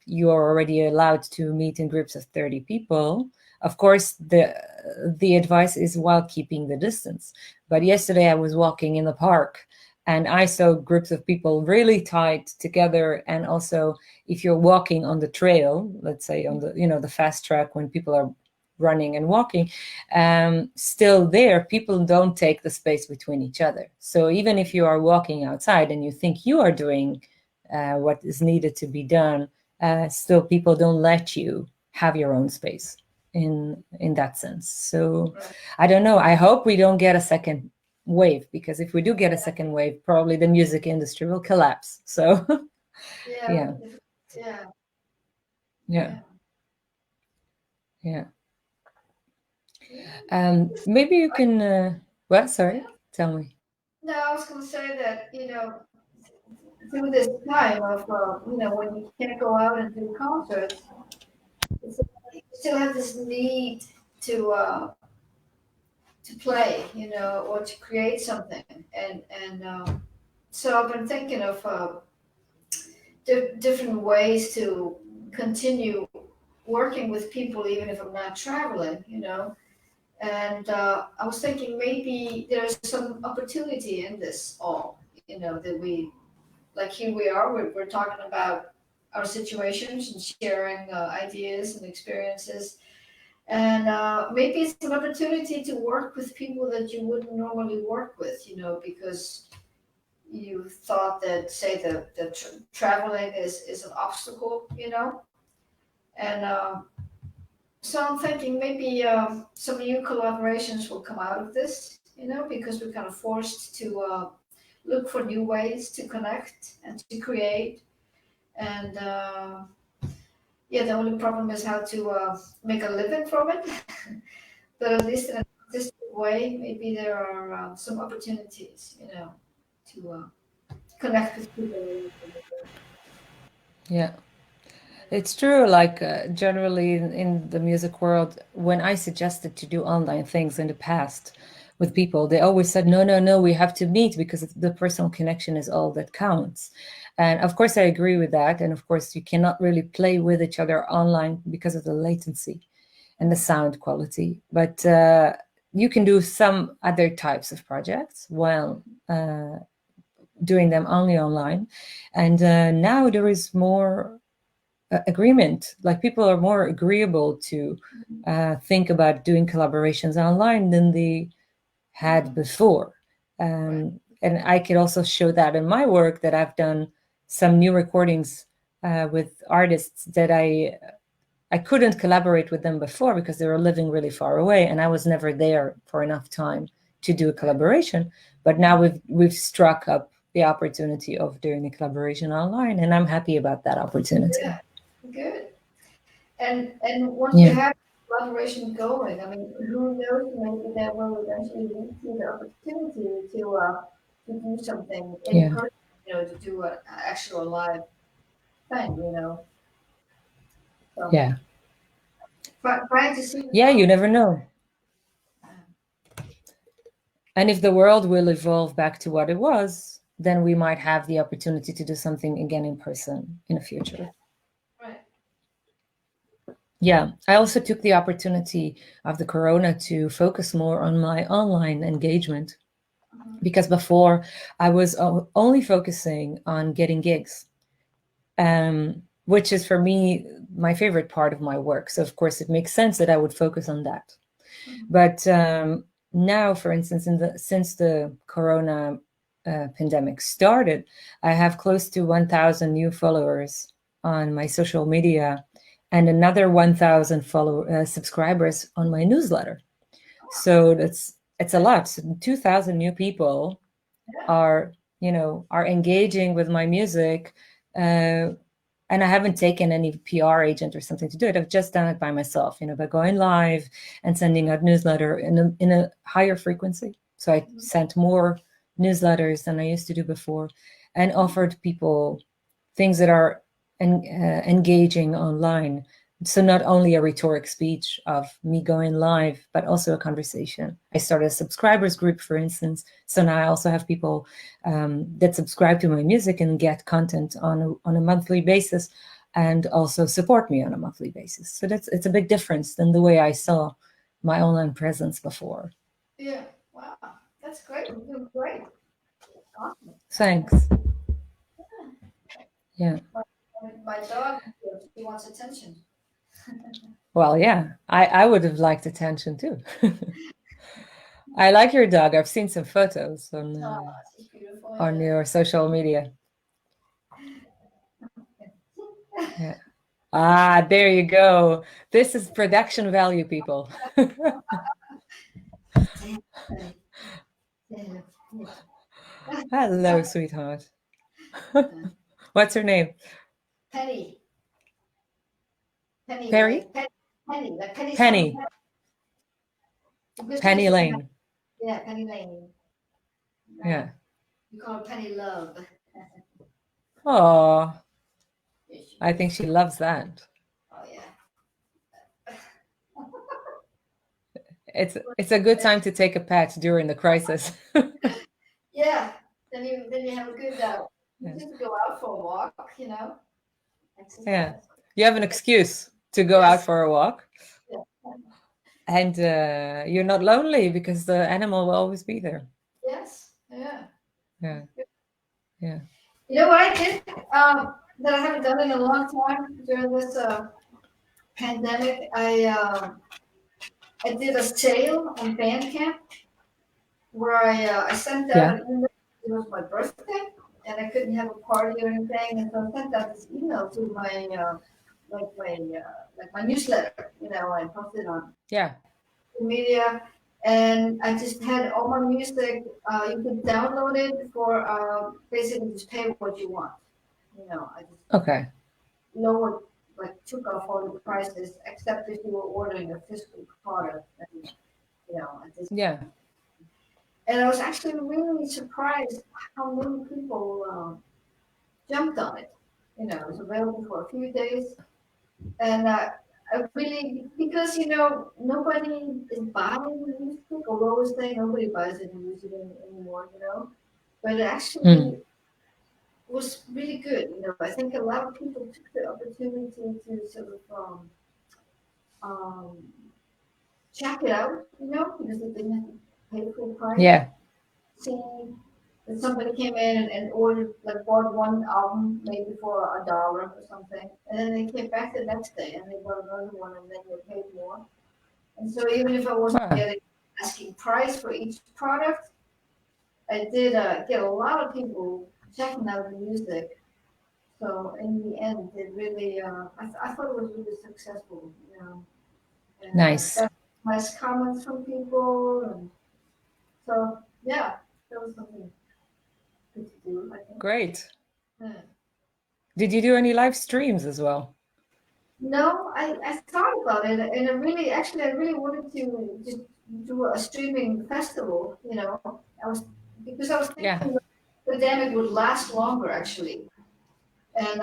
you are already allowed to meet in groups of 30 people. Of course, the advice is while keeping the distance. But yesterday I was walking in the park and I saw groups of people really tight together. And also, if you're walking on the trail, let's say on the fast track when people are running and walking, still there, people don't take the space between each other. So even if you are walking outside and you think you are doing what is needed to be done, still people don't let you have your own space in that sense. So I don't know. I hope we don't get a second wave, because if we do get a second wave, probably the music industry will collapse. So yeah. Maybe you can well, sorry, tell me. No, I was going to say that through this time of when you can't go out and do concerts, you still have this need to to play, or to create something. And so I've been thinking of different ways to continue working with people, even if I'm not traveling, And I was thinking maybe there's some opportunity in this all, that we, like here we are, we're talking about our situations and sharing ideas and experiences. And maybe it's an opportunity to work with people that you wouldn't normally work with, because you thought that, say, the traveling is an obstacle, And so I'm thinking maybe some new collaborations will come out of this, because we're kind of forced to look for new ways to connect and to create. And yeah, the only problem is how to make a living from it. But at least in a consistent way, maybe there are some opportunities, to connect with people. Yeah. It's true, like generally in the music world, when I suggested to do online things in the past with people, they always said, no, no, no, we have to meet because the personal connection is all that counts. And of course, I agree with that. And of course, you cannot really play with each other online because of the latency and the sound quality. But you can do some other types of projects while doing them only online. And now there is more agreement, like people are more agreeable to think about doing collaborations online than they had before. And I could also show that in my work, that I've done some new recordings with artists that I couldn't collaborate with them before because they were living really far away and I was never there for enough time to do a collaboration. But now we've struck up the opportunity of doing a collaboration online, and I'm happy about that opportunity. Yeah. Good. And once you have collaboration going, I mean, who knows? Maybe that will eventually lead to the opportunity to do something in person, to do an actual live thing, So, Yeah. trying to see. Yeah, you never know. And if the world will evolve back to what it was, then we might have the opportunity to do something again in person in the future. Right. Yeah, I also took the opportunity of the corona to focus more on my online engagement, because before I was only focusing on getting gigs, which is for me my favorite part of my work. So of course it makes sense that I would focus on that. But now, for instance, since the corona pandemic started, I have close to 1,000 new followers on my social media and another 1,000 subscribers on my newsletter. So it's a lot. So 2,000 new people are engaging with my music, and I haven't taken any PR agent or something to do it. I've just done it by myself, by going live and sending out newsletter in a higher frequency. So I sent more newsletters than I used to do before, and offered people things that are engaging online. So not only a rhetoric speech of me going live, but also a conversation. I started a subscribers group, for instance. So now I also have people that subscribe to my music and get content on a monthly basis, and also support me on a monthly basis. So it's a big difference than the way I saw my online presence before. Yeah. Wow. That's great. You're doing great. Awesome. Thanks. Yeah. My dog, she wants attention. Well, yeah, I would have liked attention too. I like your dog. I've seen some photos on your social media. Yeah. Ah, there you go. This is production value, people. Hello, sweetheart. What's her name? Penny. Perry? Penny. Like Penny. Penny. Penny Lane. Yeah, Penny Lane. Yeah. You call her Penny Love. Oh, I think she loves that. Oh, yeah. it's a good time to take a pet during the crisis. Yeah, then you have a good Yeah. just go out for a walk, you know. Yeah, Exercise. you have an excuse to go out Yes. for a walk, Yeah. and you're not lonely because the animal will always be there. Yes. Yeah. Yeah, yeah, You know what I did that I haven't done in a long time during this pandemic? I did a sale on Bandcamp where I sent out yeah. an email. It was my birthday, and I couldn't have a party or anything, and so I sent out this email to my like my newsletter. You know, I posted on Yeah. media, and I just had all my music. You could download it for basically just pay what you want. You know, I just Okay. lowered, like took off all the prices, except if you were ordering a physical product. And, you know, Yeah. and I was actually really surprised how many people jumped on it. You know, it was available for a few days, and I really, because you know nobody is buying music, or always say nobody buys any music anymore. You know, but it Mm. actually was really good. You know, I think a lot of people took the opportunity to sort of um, check it out. You know, because they didn't have to pay full price. Yeah. See that somebody came in and ordered, like bought one album maybe for $1 or something, and then they came back the next day and they bought another one and then they paid more. And so even if I wasn't Wow. getting asking price for each product, I did get a lot of people checking out the music. So in the end, it really, I thought it was really successful, you know, and Nice. got nice comments from people, and so yeah, that was something good to do, I think. Great. Yeah. Did you do any live streams as well? No, I thought about it, and I really wanted to just do a streaming festival. You know, because I was Yeah. thinking the pandemic would last longer actually, and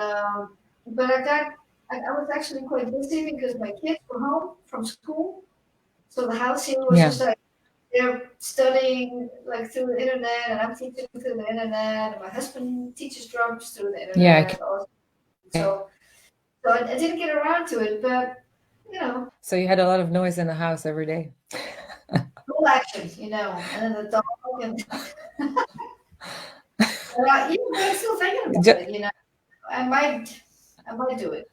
but I was actually quite busy because my kids were home from school, so the house here was Yeah. just like they're studying like through the internet, and I'm teaching through the internet, and my husband teaches drums through the Yeah. internet also. So I didn't get around to it, but you know, So you had a lot of noise in the house every day. full action, you know, and then the dog and but I'm still thinking about Ju- it, you know. I might do it.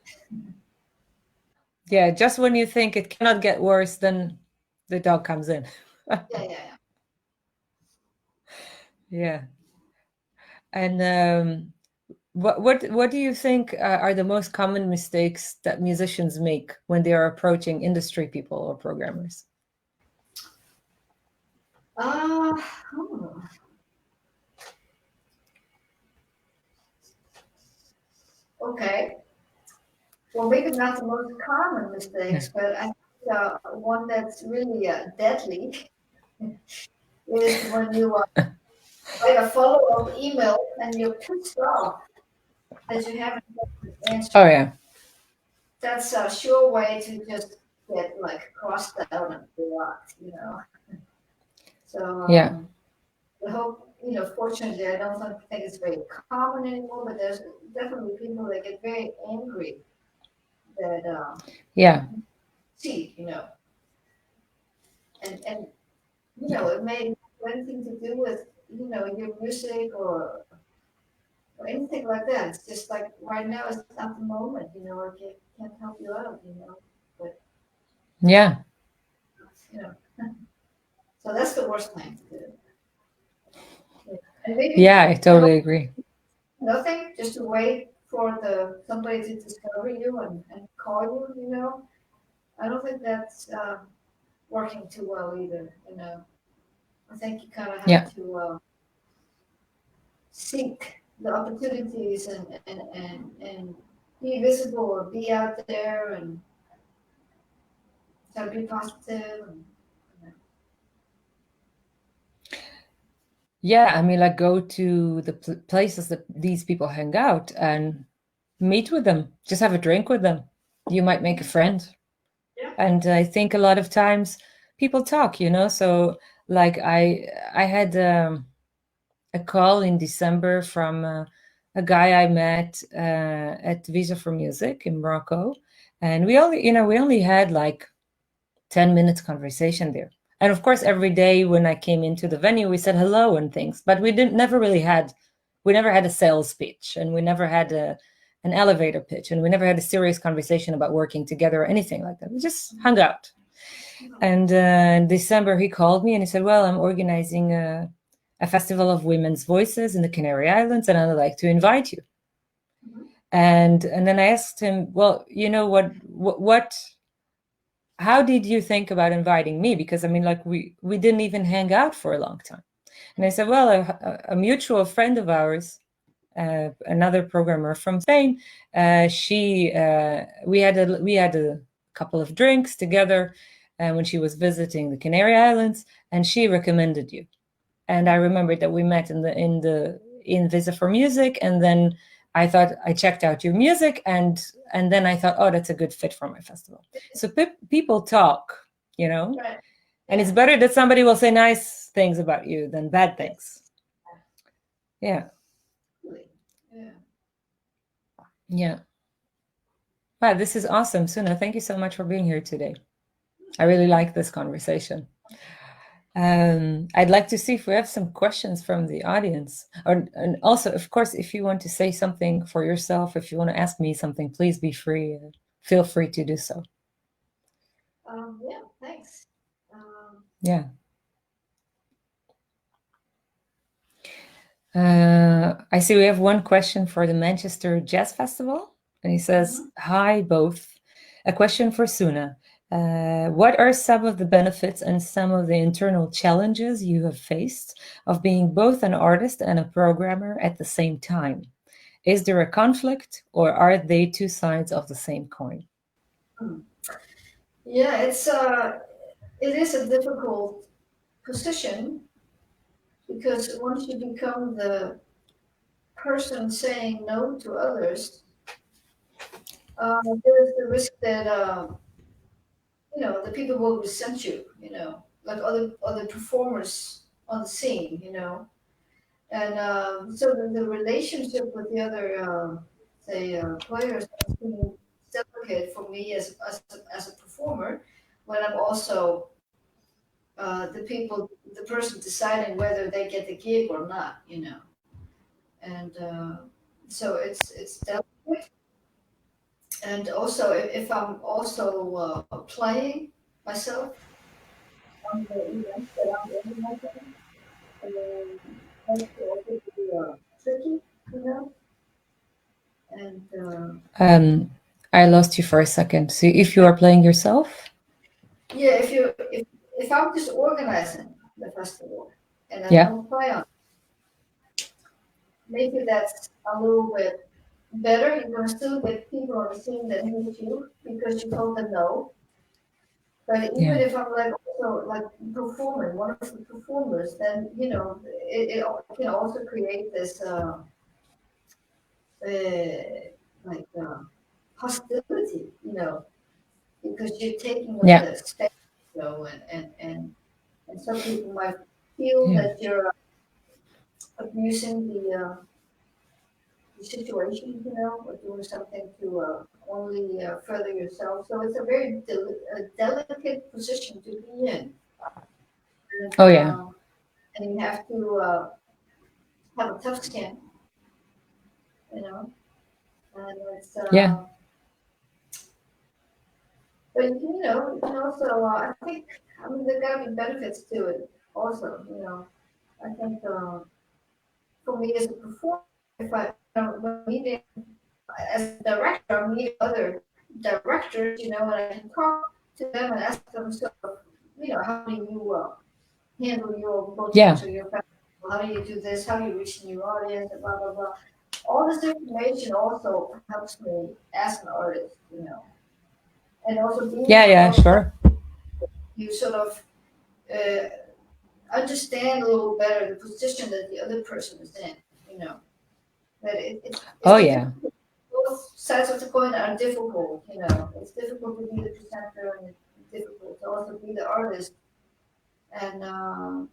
yeah, just when you think it cannot get worse, then the dog comes in. Yeah. Yeah. And what do you think are the most common mistakes that musicians make when they are approaching industry people or programmers? Hmm. Okay. Well, maybe not the most common Yeah. mistakes, but I think one that's really deadly is when you write a follow-up email and you're pissed off that you haven't got the answer. Oh yeah. That's a sure way to just get like crossed out and blocked, you know. So Yeah. I hope, you know, fortunately, I don't think it's very common anymore, but there's definitely people that get very angry that Yeah. see, you know, and you know, it may have anything to do with, you know, your music or anything like that. It's just like right now is not the moment, you know, or can't help you out, you know. But Yeah. you know, so that's the worst thing to do. Yeah. And maybe Yeah, I totally agree. nothing, just to wait for the somebody to discover you and call you, you know. I don't think that's working too well either, you know. I think you kind of Yeah. have to seek the opportunities and be visible or be out there and try to be positive. And, you know. Yeah, I mean, like go to the places that these people hang out and meet with them. Just have a drink with them. You might make a friend. Yeah. And I think a lot of times people talk, So like I had a call in December from a guy I met at Visa for Music in Morocco, and we only had like 10 minutes conversation there. And of course, every day when I came into the venue, we said hello and things, but we never had a sales pitch, and we never had an elevator pitch, and we never had a serious conversation about working together or anything like that. We just hung out. And in December, he called me and he said, well, I'm organizing a festival of women's voices in the Canary Islands, and I'd like to invite you. And then I asked him, well, how did you think about inviting me? Because I mean, like we didn't even hang out for a long time. And I said, well, a mutual friend of ours, another programmer from Spain, we had a couple of drinks together when she was visiting the Canary Islands, and she recommended you. And I remembered that we met in Visa for Music, and then I thought I checked out your music, and then I thought, oh, that's a good fit for my festival. So people talk, Right. and it's better that somebody will say nice things about you than bad things. Yeah. Yeah. Wow, this is awesome, Sunna. Thank you so much for being here today. I really like this conversation. I'd like to see if we have some questions from the audience. And also, of course, if you want to say something for yourself, if you want to ask me something, please be free. Feel free to do so. Yeah, thanks. Yeah. I see we have one question for the Manchester Jazz Festival. And he says, hi, both. A question for Sunna. What are some of the benefits and some of the internal challenges you have faced of being both an artist and a programmer at the same time? Is there a conflict, or are they two sides of the same coin? Yeah, it is a difficult position, because once you become the person saying no to others, there's the risk that the people will resent you, like other performers on the scene, and so the relationship with the other players has been delicate for me as a performer, when I'm also the person deciding whether they get the gig or not, and so it's delicate. And also, if I'm also playing myself on the events that I'm organizing, that's also be tricky, And I lost you for a second. So if you are playing yourself? yeah, if I'm just organizing the festival and I don't play on, maybe that's a little bit better. You're gonna still get people on the scene that hate you because you told them no. But even if I'm like also like performing, one of the performers, then it can also create this hostility, because you're taking up the space, and some people might feel that you're abusing the situation, or doing something to only further yourself. So it's a very delicate position to be in. And, and you have to have a tough skin, and it's but you can also I think there gotta be benefits to it also. I think for me as a performer, if when meeting as a director, I meet other directors, and I can talk to them and ask them, so how do you handle your bookings or your festival? How do you do this? How do you reach a new audience? And blah blah blah. All this information also helps me as an artist, and also being Sure. You sort of understand a little better the position that the other person is in, that it's both sides of the coin are difficult, it's difficult to be the presenter, and it's difficult to also be the artist And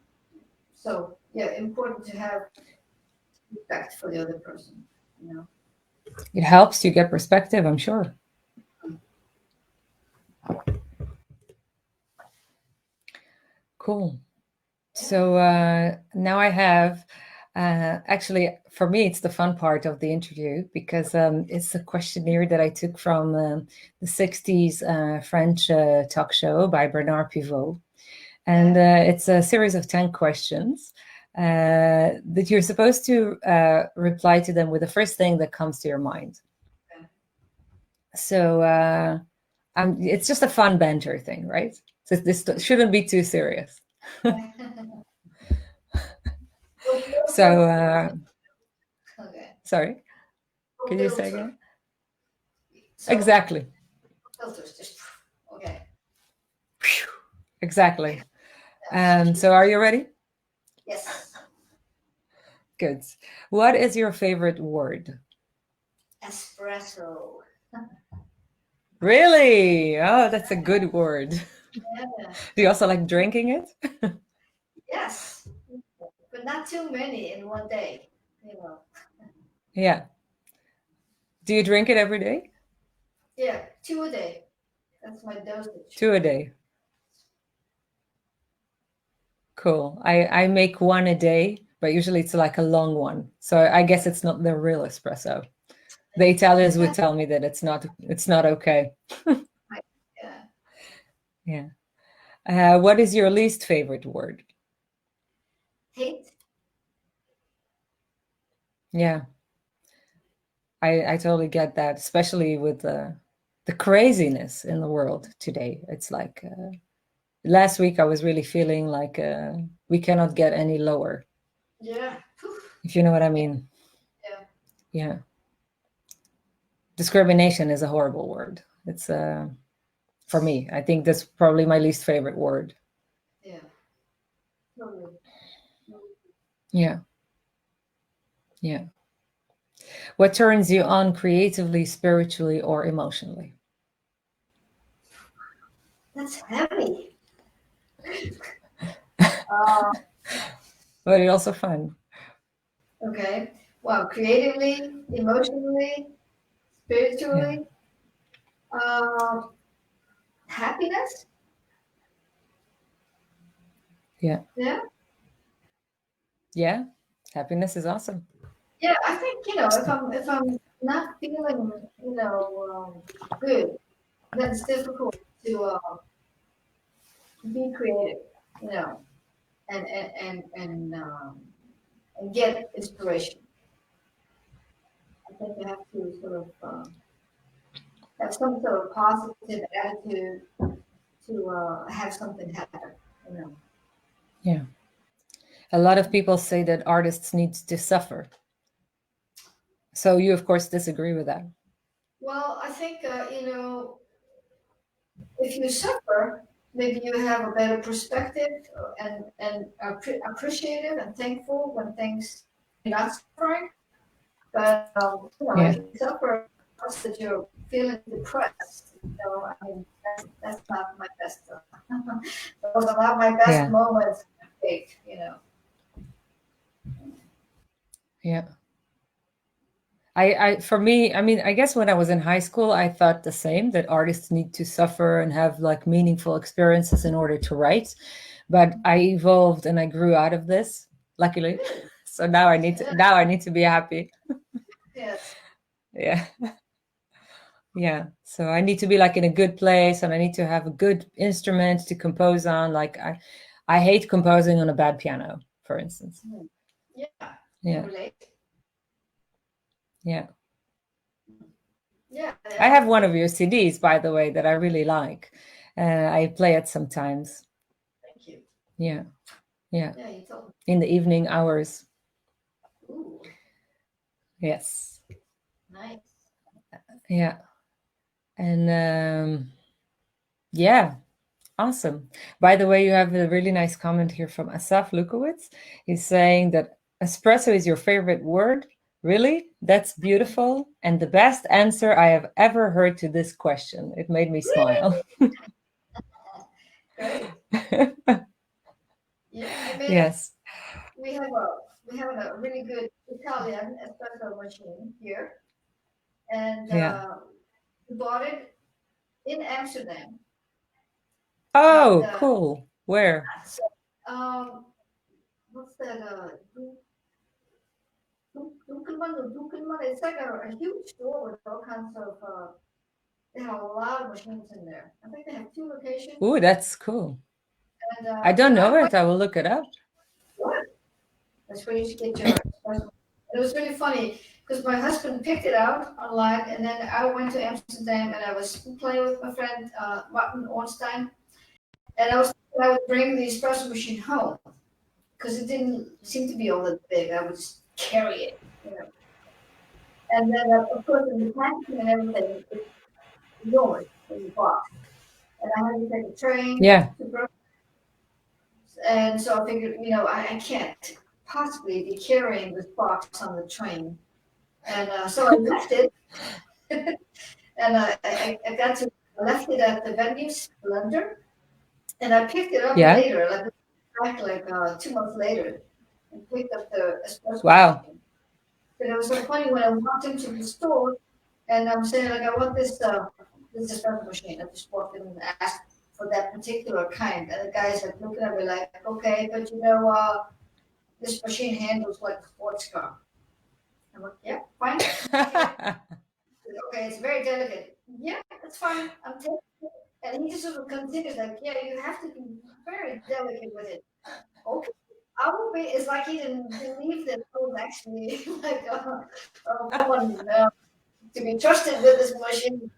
so, yeah, important to have respect for the other person, you know. It helps you get perspective, I'm sure. Cool. So now I have, actually, for me, it's the fun part of the interview because it's a questionnaire that I took from the 60s French talk show by Bernard Pivot. And it's a series of 10 questions that you're supposed to reply to them with the first thing that comes to your mind. Okay. So it's just a fun banter thing, right? So this shouldn't be too serious. So, Okay. sorry, No can you say filter. again? So, Exactly. filters, just okay. Exactly. So are you ready? Yes. Good. What is your favorite word? Espresso. Really? Oh, that's a good word. Yeah. Do you also like drinking it? Yes, but not too many in one day, you know. Yeah. Do you drink it every day? Yeah, 2 a day. That's my dosage. 2 a day. Cool. I make 1 a day, but usually it's like a long one. So I guess it's not the real espresso. The Italians would tell me that it's not okay. Yeah. Yeah. What is your least favorite word? Hate. Yeah. I totally get that, especially with the craziness in the world today. It's like last week I was really feeling like we cannot get any lower, Yeah. if you know what I mean. Yeah. Yeah. Discrimination is a horrible word. It's for me, I think that's probably my least favorite word. Yeah. Totally. Yeah. Yeah. What turns you on creatively, spiritually, or emotionally? That's heavy. Uh, But it's also fun. okay. Well, creatively, emotionally, Yeah. spiritually, um, happiness. Yeah. Yeah. Yeah. Happiness is awesome. Yeah. I think if I'm not feeling good, then it's difficult to be creative. You know, and get inspiration. I think you have to sort of have some sort of positive attitude to have something happen. You know. Yeah. A lot of people say that artists need to suffer. So you, of course, disagree with that. Well, I think if you suffer, maybe you have a better perspective and appreciative and thankful when things you're not suffering. But Yeah. if you suffer, because that you're feeling depressed, I mean, that's not my best. Those are not my best Yeah. moments. Yeah. For me, I mean, I guess when I was in high school, I thought the same, that artists need to suffer and have like meaningful experiences in order to write. But I evolved and I grew out of this, luckily. So now I need to be happy. Yes. Yeah. Yeah. So I need to be like in a good place and I need to have a good instrument to compose on. Like I hate composing on a bad piano, for instance. Yeah. Yeah. Relate. Yeah. Yeah. I have one of your CDs, by the way, that I really like. I play it sometimes. Thank you. Yeah. Yeah. Yeah, you told me. In the evening hours. Ooh, Yes. nice. Yeah. And yeah, awesome. By the way, you have a really nice comment here from Asaf Lukowitz. He's saying that espresso is your favorite word. Really? That's beautiful. And the best answer I have ever heard to this question. It made me smile. Great. Yeah, I mean, Yes. we have a really good Italian espresso machine here, and Yeah. we bought it in Amsterdam, and Oh, cool. Where? so, what's that? Dukelman. It's like a huge store with all kinds of. They have a lot of machines in there. I think they have 2 locations, Ooh, that's cool. and I don't I know went. it. I will look it up. That's where you should get your espresso. It was really funny because my husband picked it out online, and then I went to Amsterdam and I was playing with my friend Martin Ornstein, and I would bring the espresso machine home because it didn't seem to be all that big. I would just carry it, you know. And then of course in the packaging and everything, it's enormous in the box. And I had to take a train Yeah. to Brooklyn, and so I figured, I can't possibly be carrying this box on the train. And so I left it, and I left it at the venue, Splendor, and I picked it up Yeah. later, like 2 months later, and picked up the espresso Wow. machine. But it was so funny when I walked into the store, and I'm saying like, I want this espresso machine. I just walked in and asked for that particular kind, and the guy's like looking at me like, okay, but this machine handles like a sports car. I'm like, yeah, fine. Okay, it's very delicate. Yeah, that's fine. I'm taking it. And he just sort of continues like, yeah, you have to be very delicate with it. Okay. I will be. It's like he didn't believe that I was actually like someone to be trusted with this machine.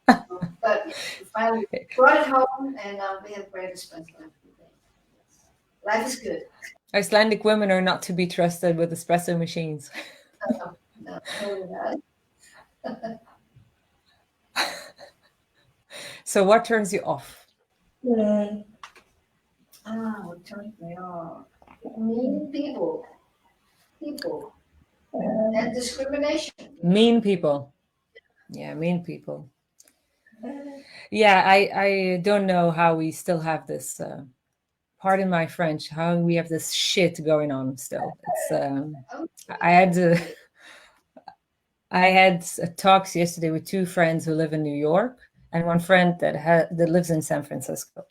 But yeah, we finally brought it home, and we have great expense life. Life is good. Icelandic women are not to be trusted with espresso machines. No, totally not. So what turns you off? What turns me off? Mean people, and discrimination. Mean people. Yeah, mean people. Yeah, I don't know how we still have this, pardon my French, how we have this shit going on still. It's Oh, I had I had talks yesterday with 2 friends who live in New York and one friend that lives in San Francisco.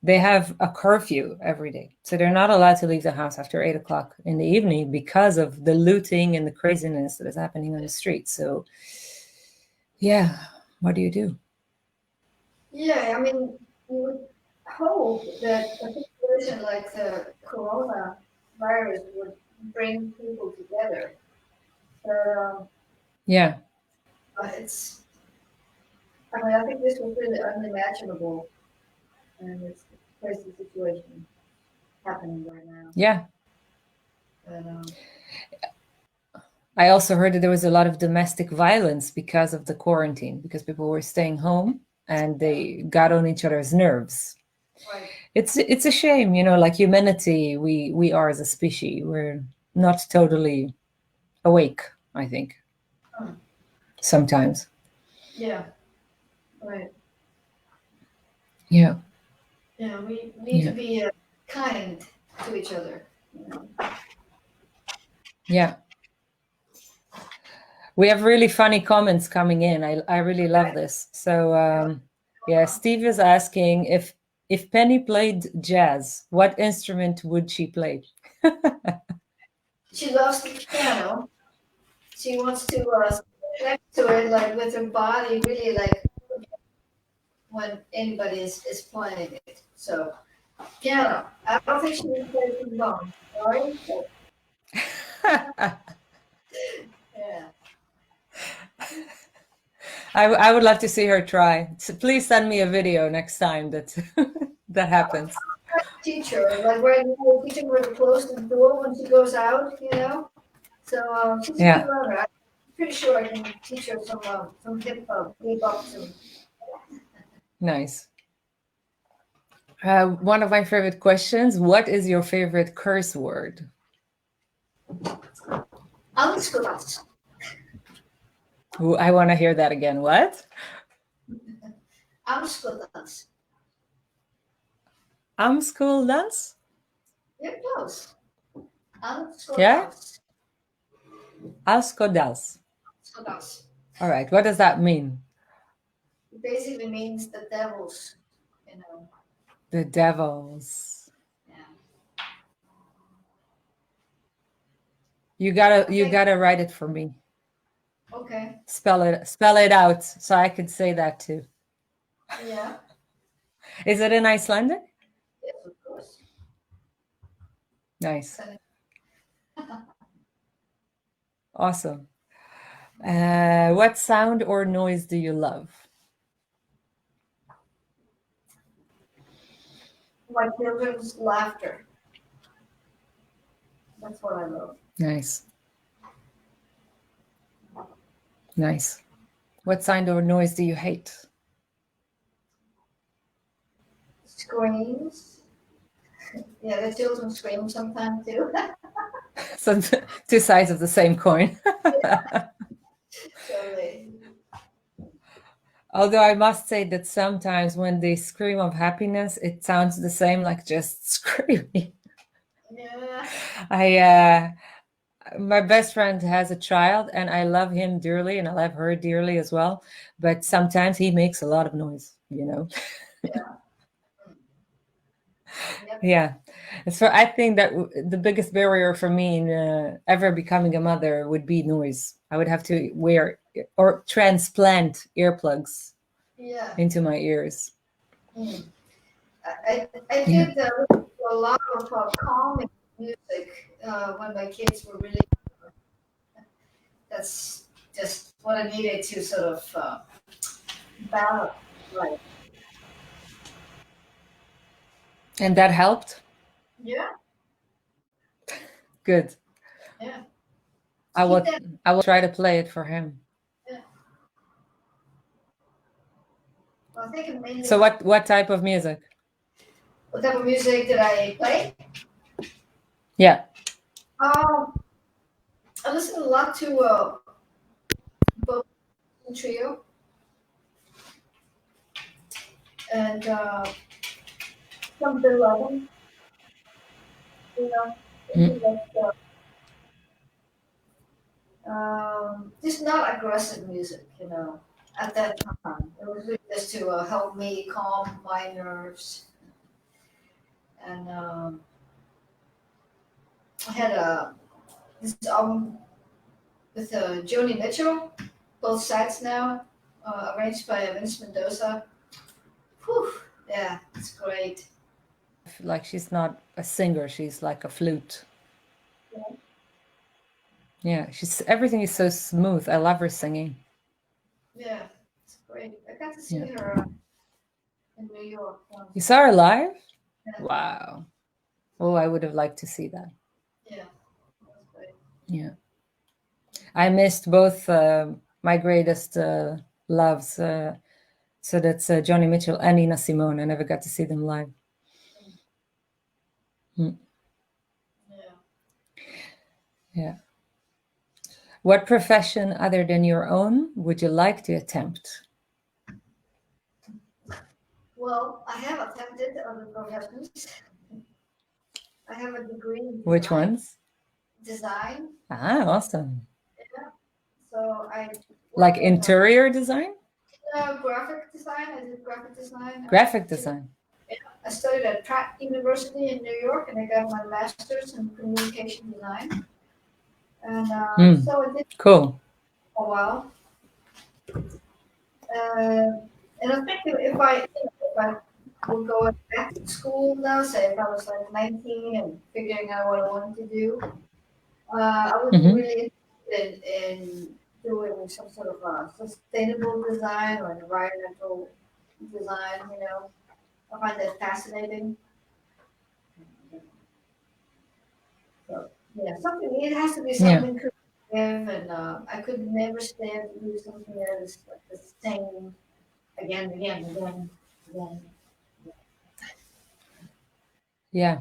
They have a curfew every day, so they're not allowed to leave the house after 8 o'clock in the evening because of the looting and the craziness that is happening on the streets. So, yeah, what do you do? yeah, I mean, you would hope that a situation like the coronavirus would bring people together. But Yeah, it's, I mean, I think this was really unimaginable, and it's a crazy situation happening right now. yeah. But I also heard that there was a lot of domestic violence because of the quarantine, because people were staying home and they got on each other's nerves. right. It's a shame, like humanity, we are as a species, we're not totally awake, I think. Hmm. Sometimes. Yeah, right. Yeah. Yeah, we need Yeah. to be kind to each other. Yeah. We have really funny comments coming in. I really love this. So yeah, Steve is asking if Penny played jazz, what instrument would she play? She loves the piano. She wants to connect to it, like with her body, really like when anybody is playing it. So piano. I don't think she would play trombone. Sorry. Yeah. I would love to see her try. So please send me a video next time that that happens. Teacher, like where you teach her where to close the door when she goes out. So she's a good Yeah, learner. I'm pretty sure I can teach her some hip bebop soon. nice. One of my favorite questions: what is your favorite curse word? Anschluss. Ooh, I want to hear that again. What? Anschluss. School dance? You're close. Yeah? Skodas. Skodas. All right. What does that mean? It basically means the devils, you know. The devils. Yeah. You gotta write it for me. Okay. Spell it out so I could say that too. Yeah. Is it in Icelandic? Yes, of course. Nice. Awesome. What sound or noise do you love? My children's laughter. That's what I love. Nice. Nice. What sound or noise do you hate? Screams. Yeah, the children scream sometimes too. So two sides of the same coin. Totally. Although I must say that sometimes when they scream of happiness, it sounds the same, like just screaming. Yeah. My best friend has a child, and I love him dearly, and I love her dearly as well. But sometimes he makes a lot of noise, you know. Yeah. Yep. Yeah. So I think that the biggest barrier for me in ever becoming a mother would be noise. I would have to wear or transplant earplugs Yeah. into my ears. I did a lot of calming music when my kids were really young. That's just what I needed to sort of balance. Right. And that helped? Yeah. Good. Yeah. I will try to play it for him. Yeah. Well, I think it mainly. So what type of music? What type of music did I play? Yeah. I listen a lot to both trio and some Bill Evans. You know, just not aggressive music. You know, at that time it was really just to help me calm my nerves. And I had this album with Joni Mitchell, both sides now, arranged by Vince Mendoza. Whew, yeah, it's great. Like she's not a singer, she's like a flute. Yeah, everything is so smooth. I love her singing. Yeah, it's great. I got to see her in New York once. You saw her live? Yeah. Wow. Oh, I would have liked to see that. Yeah, that's great. Yeah. I missed both my greatest loves. So that's Joni Mitchell and Nina Simone. I never got to see them live. Yeah. Yeah. What profession other than your own would you like to attempt? Well, I have attempted other professions. I have a degree in design. Which ones? Design. Ah, awesome. Yeah. So I like interior design? Graphic design. I did graphic design. Graphic design. Yeah. I studied at Pratt University in New York, and I got my master's in communication design. And so I did cool. a while. And I think if I would go back to school now, say if I was like 19 and figuring out what I wanted to do, I would be really interested in doing some sort of sustainable design or environmental design, you know. I find that fascinating. So, yeah, it has to be something creative, and I could never stand to do something that is like the same again. Yeah.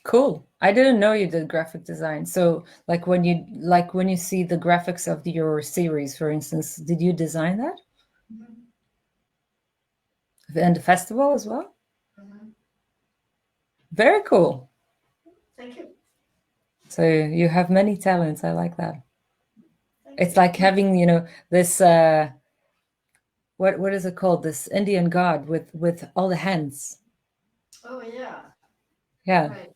Cool. I didn't know you did graphic design. So like when you see the graphics of your series, for instance, did you design that? And the festival as well? Very cool. Thank you. So you have many talents. I like that. Thank It's you. like having, this what is it called? This Indian god with all the hands. Oh yeah. Yeah, Right.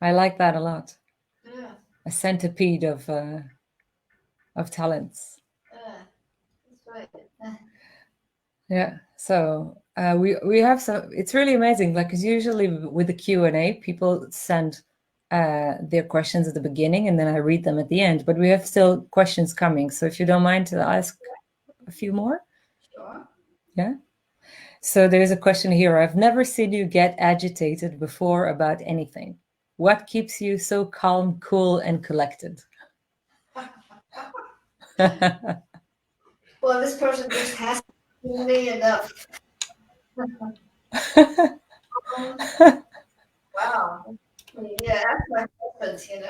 I like that a lot. Yeah. A centipede of talents. That's right. Yeah. So we have some. It's really amazing. Like, 'cause usually with the Q&A, people send their questions at the beginning, and then I read them at the end. But we have still questions coming. So if you don't mind to ask a few more. Sure. Yeah. So there's a question here. I've never seen you get agitated before about anything. What keeps you so calm, cool, and collected? Well, this person just has me enough. Wow. Yeah, that's my husband.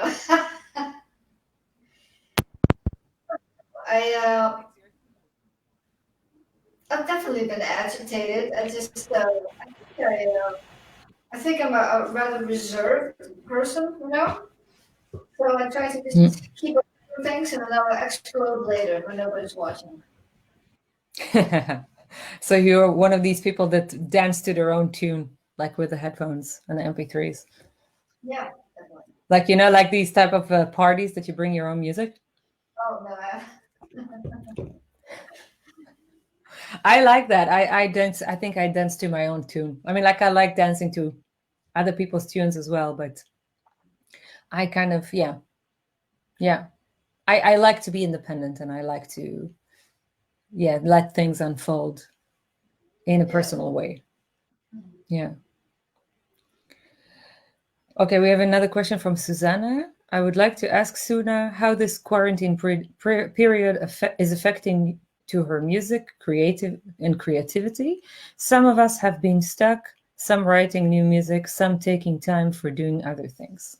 I I've definitely been agitated. I think I'm a rather reserved person. So I try to just keep up with things and then I'll explode later when nobody's watching. So you're one of these people that dance to their own tune, like with the headphones and the MP3s. Yeah, definitely. Like, like these type of parties that you bring your own music. Oh no. I like that. I dance. I think I dance to my own tune. I mean, like, I like dancing to other people's tunes as well, but I kind of, yeah. I like to be independent, and I like to, let things unfold in a personal way. Yeah. Okay, we have another question from Susanna. I would like to ask Suna how this quarantine period is affecting to her music, creativity. Some of us have been stuck, some writing new music, some taking time for doing other things.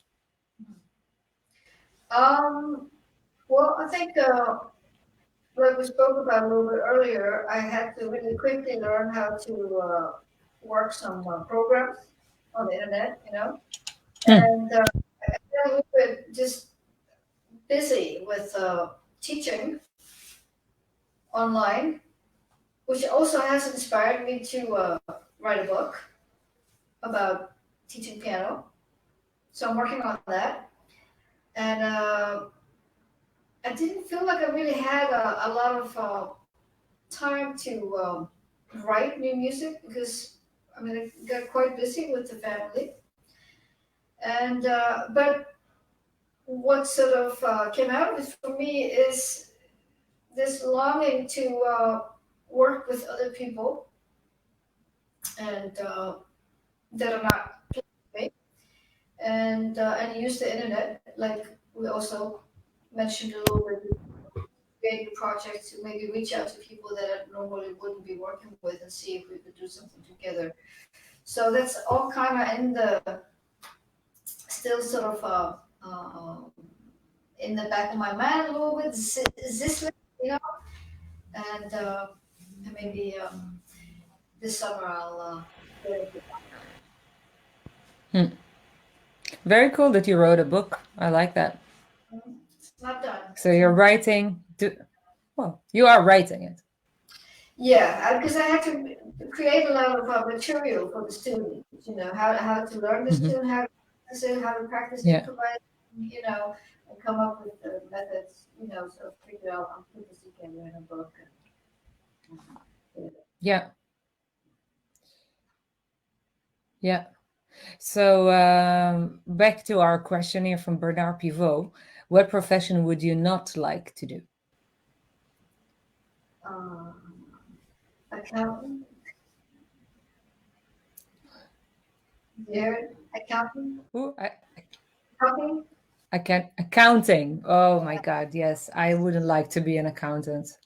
Well, I think like we spoke about a little bit earlier, I had to really quickly learn how to work some programs on the internet. And I got a little bit just busy with teaching online, which also has inspired me to write a book about teaching piano. So I'm working on that. And I didn't feel like I really had a lot of time to write new music because I got quite busy with the family. And but what sort of came out of it for me is this longing to work with other people and that are not me, and use the internet like we also mentioned a little bit, creating projects to maybe reach out to people that I normally wouldn't be working with and see if we could do something together. So that's all kind of in the still sort of in the back of my mind a little bit. Is this and maybe this summer I'll Very cool that you wrote a book. I like that. it's not done. So you're writing. Well, you are writing it. Yeah, because I had to create a lot of material for the students. How to learn this tune, how to practice it, how to practice improvising, and come up with the methods. So figure out I'll put this together in a book. Yeah. Yeah. So back to our question here from Bernard Pivot. What profession would you not like to do? Accountant. Jared, accountant. Ooh, Accounting. accounting. Oh my God, yes. I wouldn't like to be an accountant.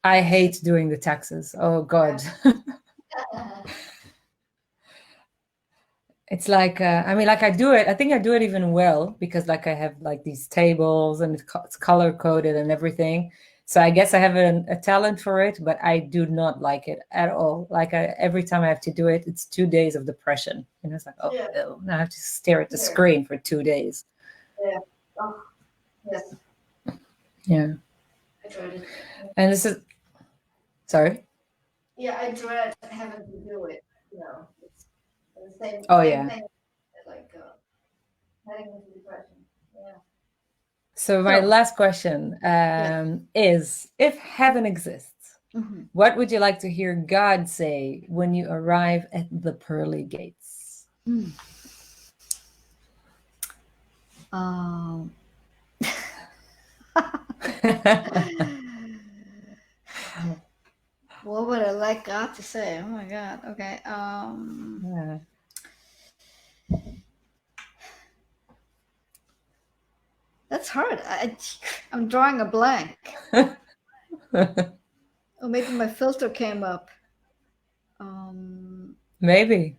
I hate doing the taxes. Oh God. It's like, like I do it. I think I do it even well because like I have like these tables and it's color coded and everything. So I guess I have a talent for it, but I do not like it at all. Like every time I have to do it, it's 2 days of depression. And it's like, oh, Yeah. ew, now I have to stare at the Yeah. screen for 2 days. Yeah. Oh, yes. Yeah. I dread it. And this is, sorry? Yeah, I dread having to do it. You know, it's the same. Oh, same yeah. thing. Like heading into depression. Yeah. So my So- last question is, if heaven exists, Mhm. what would you like to hear God say when you arrive at the pearly gates? What would I like God to say? Oh my God. Okay. Yeah. That's hard. I'm drawing a blank. Or maybe my filter came up. Maybe.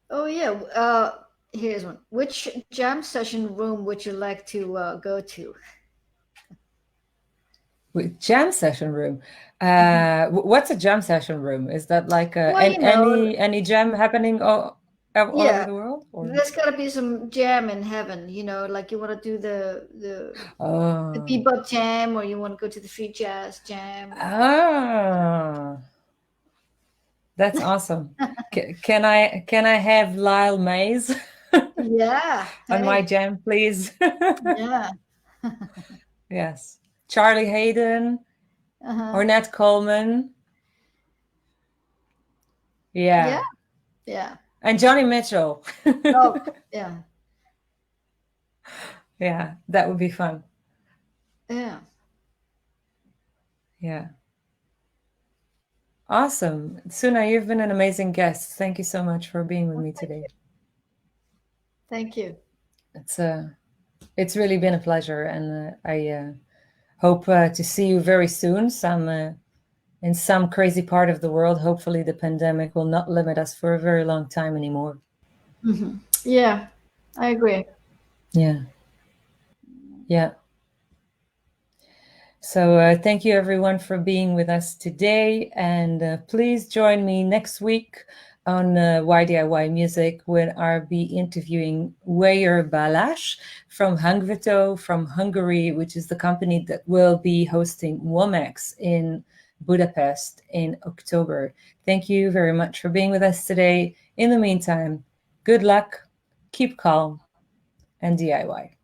Oh yeah. Here's one. Which jam session room would you like to go to? With jam session room. What's a jam session room? Is that like Well, any jam happening all over the world? Or? There's got to be some jam in heaven. You know, like you want to do the Oh. bebop jam, or you want to go to the Freyjujazz jam. Ah. That's awesome. Can I have Lyle Mays Yeah. on my jam, please? Yeah. Yes. Charlie Hayden, Ornette Coleman. Yeah. Yeah. And Johnny Mitchell. Oh, yeah. Yeah, that would be fun. Yeah. Yeah. Awesome. Sunna, you've been an amazing guest. Thank you so much for being with me today. Thank you. It's really been a pleasure, and I hope to see you very soon. In some crazy part of the world. Hopefully, the pandemic will not limit us for a very long time anymore. Mm-hmm. Yeah, I agree. Yeah. Yeah. So thank you everyone for being with us today, and please join me next week on Why DIY Music, when I'll be interviewing Weyer Balázs from Hangvito from Hungary, which is the company that will be hosting WOMEX in Budapest in October. Thank you very much for being with us today. In the meantime, good luck, keep calm, and DIY.